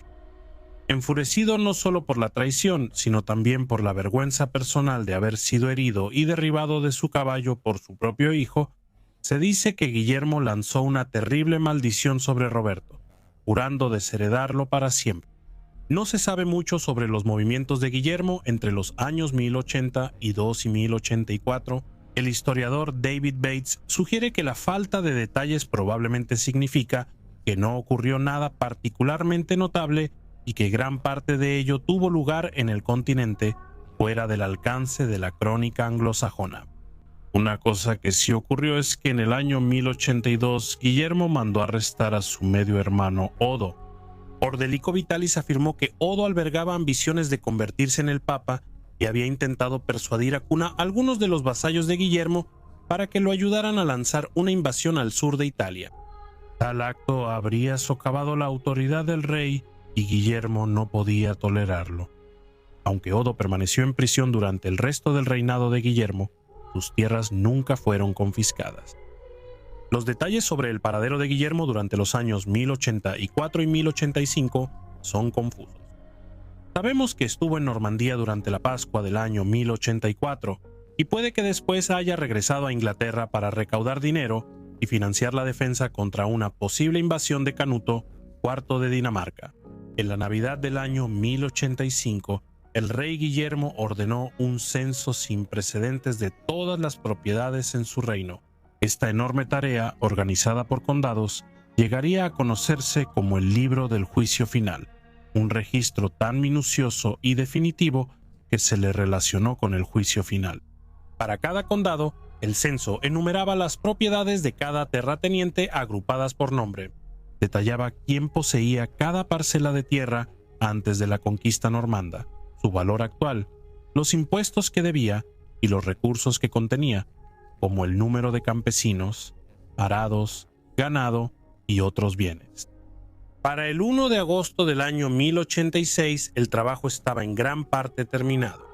Enfurecido no solo por la traición, sino también por la vergüenza personal de haber sido herido y derribado de su caballo por su propio hijo, se dice que Guillermo lanzó una terrible maldición sobre Roberto, jurando desheredarlo para siempre. No se sabe mucho sobre los movimientos de Guillermo entre los años 1082 y 1084. El historiador David Bates sugiere que la falta de detalles probablemente significa que no ocurrió nada particularmente notable y que gran parte de ello tuvo lugar en el continente fuera del alcance de la crónica anglosajona. Una cosa que sí ocurrió es que en el año 1082 Guillermo mandó arrestar a su medio hermano Odo. Orderico Vitalis afirmó que Odo albergaba ambiciones de convertirse en el papa y había intentado persuadir a Cuna a algunos de los vasallos de Guillermo para que lo ayudaran a lanzar una invasión al sur de Italia. Tal acto habría socavado la autoridad del rey y Guillermo no podía tolerarlo. Aunque Odo permaneció en prisión durante el resto del reinado de Guillermo, sus tierras nunca fueron confiscadas. Los detalles sobre el paradero de Guillermo durante los años 1084 y 1085 son confusos. Sabemos que estuvo en Normandía durante la Pascua del año 1084 y puede que después haya regresado a Inglaterra para recaudar dinero y financiar la defensa contra una posible invasión de Canuto IV de Dinamarca. En la Navidad del año 1085, el rey Guillermo ordenó un censo sin precedentes de todas las propiedades en su reino. Esta enorme tarea, organizada por condados, llegaría a conocerse como el Libro del Juicio Final, un registro tan minucioso y definitivo que se le relacionó con el juicio final. Para cada condado, el censo enumeraba las propiedades de cada terrateniente agrupadas por nombre. Detallaba quién poseía cada parcela de tierra antes de la conquista normanda, su valor actual, los impuestos que debía y los recursos que contenía, como el número de campesinos, arados, ganado y otros bienes. Para el 1 de agosto del año 1086, el trabajo estaba en gran parte terminado.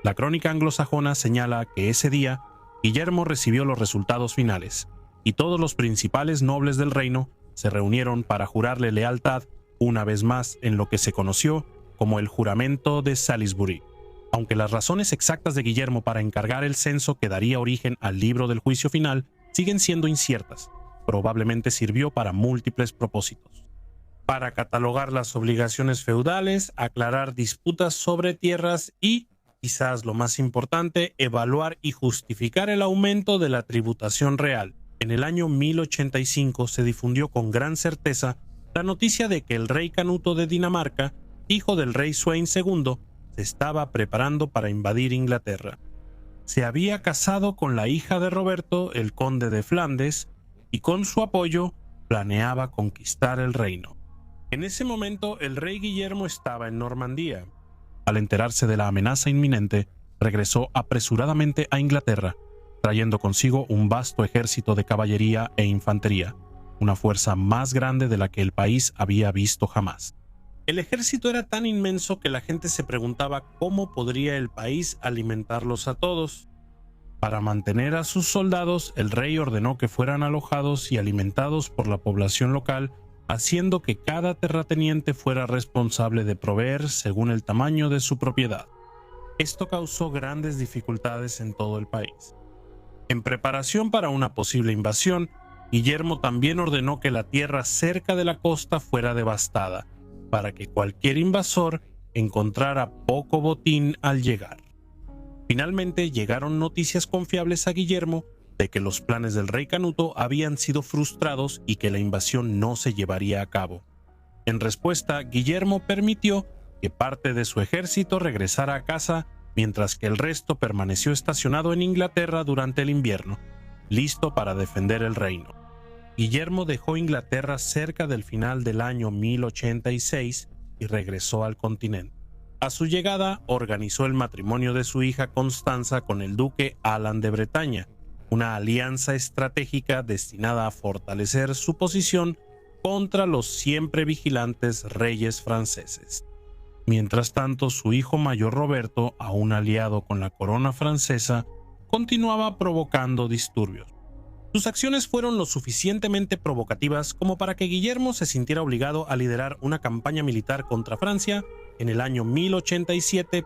La crónica anglosajona señala que ese día Guillermo recibió los resultados finales, y todos los principales nobles del reino se reunieron para jurarle lealtad una vez más en lo que se conoció como el juramento de Salisbury. Aunque las razones exactas de Guillermo para encargar el censo que daría origen al libro del juicio final siguen siendo inciertas, probablemente sirvió para múltiples propósitos. Para catalogar las obligaciones feudales, aclarar disputas sobre tierras y, quizás lo más importante, evaluar y justificar el aumento de la tributación real. En el año 1085 se difundió con gran certeza la noticia de que el rey Canuto de Dinamarca, hijo del rey Sweyn II, se estaba preparando para invadir Inglaterra. Se había casado con la hija de Roberto, el conde de Flandes, y con su apoyo planeaba conquistar el reino. En ese momento el rey Guillermo estaba en Normandía. Al enterarse de la amenaza inminente, regresó apresuradamente a Inglaterra, trayendo consigo un vasto ejército de caballería e infantería, una fuerza más grande de la que el país había visto jamás. El ejército era tan inmenso que la gente se preguntaba cómo podría el país alimentarlos a todos. Para mantener a sus soldados, el rey ordenó que fueran alojados y alimentados por la población local, haciendo que cada terrateniente fuera responsable de proveer según el tamaño de su propiedad. Esto causó grandes dificultades en todo el país. En preparación para una posible invasión, Guillermo también ordenó que la tierra cerca de la costa fuera devastada, para que cualquier invasor encontrara poco botín al llegar. Finalmente llegaron noticias confiables a Guillermo de que los planes del rey Canuto habían sido frustrados y que la invasión no se llevaría a cabo. En respuesta, Guillermo permitió que parte de su ejército regresara a casa, mientras que el resto permaneció estacionado en Inglaterra durante el invierno, listo para defender el reino. Guillermo dejó Inglaterra cerca del final del año 1086 y regresó al continente. A su llegada, organizó el matrimonio de su hija Constanza con el duque Alan de Bretaña, una alianza estratégica destinada a fortalecer su posición contra los siempre vigilantes reyes franceses. Mientras tanto, su hijo mayor Roberto, aún aliado con la corona francesa, continuaba provocando disturbios. Sus acciones fueron lo suficientemente provocativas como para que Guillermo se sintiera obligado a liderar una campaña militar contra Francia en el año 1087.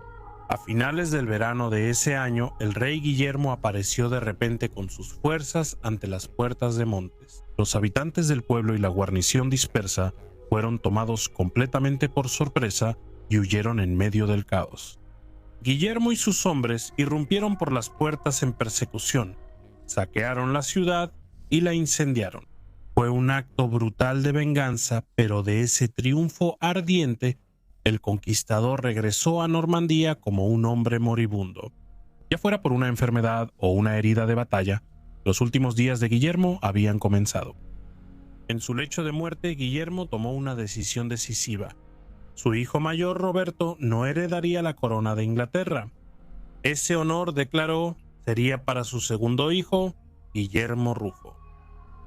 A finales del verano de ese año, el rey Guillermo apareció de repente con sus fuerzas ante las puertas de Montes. Los habitantes del pueblo y la guarnición dispersa fueron tomados completamente por sorpresa y huyeron en medio del caos. Guillermo y sus hombres irrumpieron por las puertas en persecución, saquearon la ciudad y la incendiaron. Fue un acto brutal de venganza, pero de ese triunfo ardiente, el conquistador regresó a Normandía como un hombre moribundo. Ya fuera por una enfermedad o una herida de batalla, los últimos días de Guillermo habían comenzado. En su lecho de muerte, Guillermo tomó una decisión decisiva. Su hijo mayor, Roberto, no heredaría la corona de Inglaterra. Ese honor, declaró, sería para su segundo hijo, Guillermo Rufo.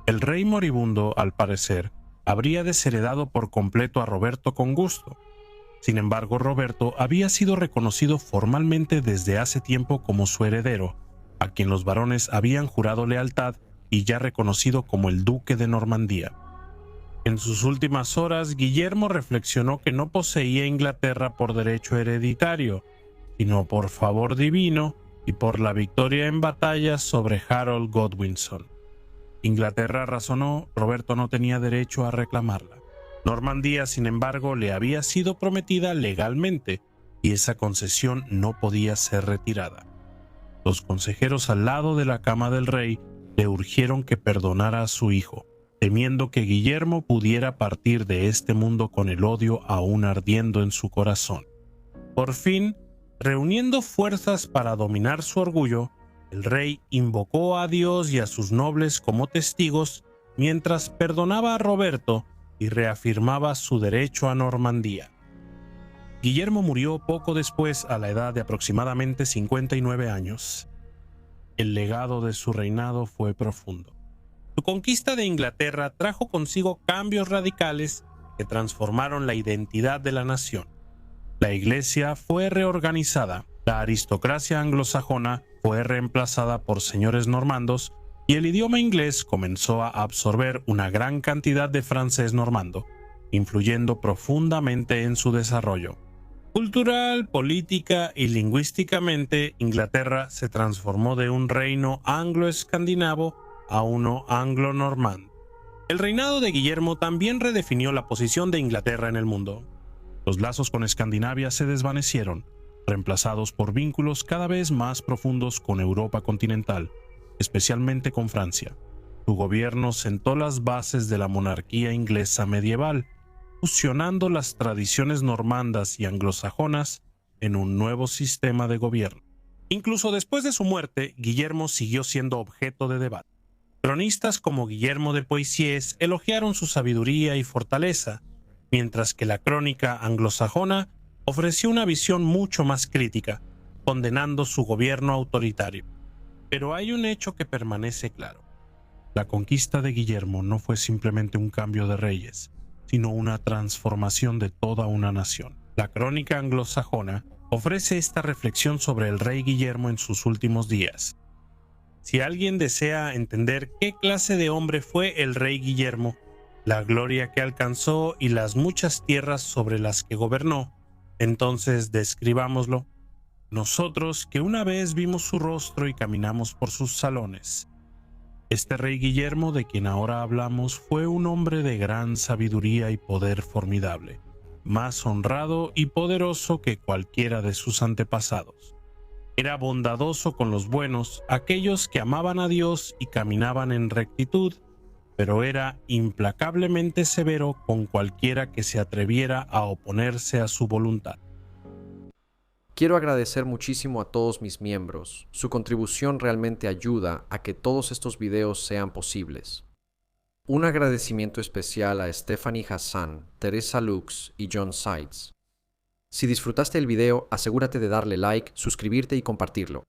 El rey moribundo, al parecer, habría desheredado por completo a Roberto con gusto. Sin embargo, Roberto había sido reconocido formalmente desde hace tiempo como su heredero, a quien los varones habían jurado lealtad y ya reconocido como el duque de Normandía. En sus últimas horas, Guillermo reflexionó que no poseía Inglaterra por derecho hereditario, sino por favor divino y por la victoria en batalla sobre Harold Godwinson. Inglaterra, razonó, Roberto no tenía derecho a reclamarla. Normandía, sin embargo, le había sido prometida legalmente y esa concesión no podía ser retirada. Los consejeros al lado de la cama del rey le urgieron que perdonara a su hijo, temiendo que Guillermo pudiera partir de este mundo con el odio aún ardiendo en su corazón. Por fin, reuniendo fuerzas para dominar su orgullo, el rey invocó a Dios y a sus nobles como testigos mientras perdonaba a Roberto y reafirmaba su derecho a Normandía. Guillermo murió poco después a la edad de aproximadamente 59 años. El legado de su reinado fue profundo. Su conquista de Inglaterra trajo consigo cambios radicales que transformaron la identidad de la nación. La iglesia fue reorganizada, la aristocracia anglosajona fue reemplazada por señores normandos y el idioma inglés comenzó a absorber una gran cantidad de francés normando, influyendo profundamente en su desarrollo. Cultural, política y lingüísticamente, Inglaterra se transformó de un reino anglo-escandinavo a uno anglo-normando. El reinado de Guillermo también redefinió la posición de Inglaterra en el mundo. Los lazos con Escandinavia se desvanecieron, reemplazados por vínculos cada vez más profundos con Europa continental, especialmente con Francia. Su gobierno sentó las bases de la monarquía inglesa medieval, fusionando las tradiciones normandas y anglosajonas en un nuevo sistema de gobierno. Incluso después de su muerte, Guillermo siguió siendo objeto de debate. Cronistas como Guillermo de Poitiers elogiaron su sabiduría y fortaleza, mientras que la crónica anglosajona ofreció una visión mucho más crítica, condenando su gobierno autoritario. Pero hay un hecho que permanece claro. La conquista de Guillermo no fue simplemente un cambio de reyes, sino una transformación de toda una nación. La crónica anglosajona ofrece esta reflexión sobre el rey Guillermo en sus últimos días. Si alguien desea entender qué clase de hombre fue el rey Guillermo, la gloria que alcanzó y las muchas tierras sobre las que gobernó, entonces describámoslo. Nosotros que una vez vimos su rostro y caminamos por sus salones. Este rey Guillermo de quien ahora hablamos fue un hombre de gran sabiduría y poder formidable, más honrado y poderoso que cualquiera de sus antepasados. Era bondadoso con los buenos, aquellos que amaban a Dios y caminaban en rectitud, pero era implacablemente severo con cualquiera que se atreviera a oponerse a su voluntad. Quiero agradecer muchísimo a todos mis miembros. Su contribución realmente ayuda a que todos estos videos sean posibles. Un agradecimiento especial a Stephanie Hassan, Teresa Lux y John Sides. Si disfrutaste el video, asegúrate de darle like, suscribirte y compartirlo.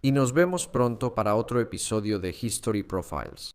Y nos vemos pronto para otro episodio de History Profiles.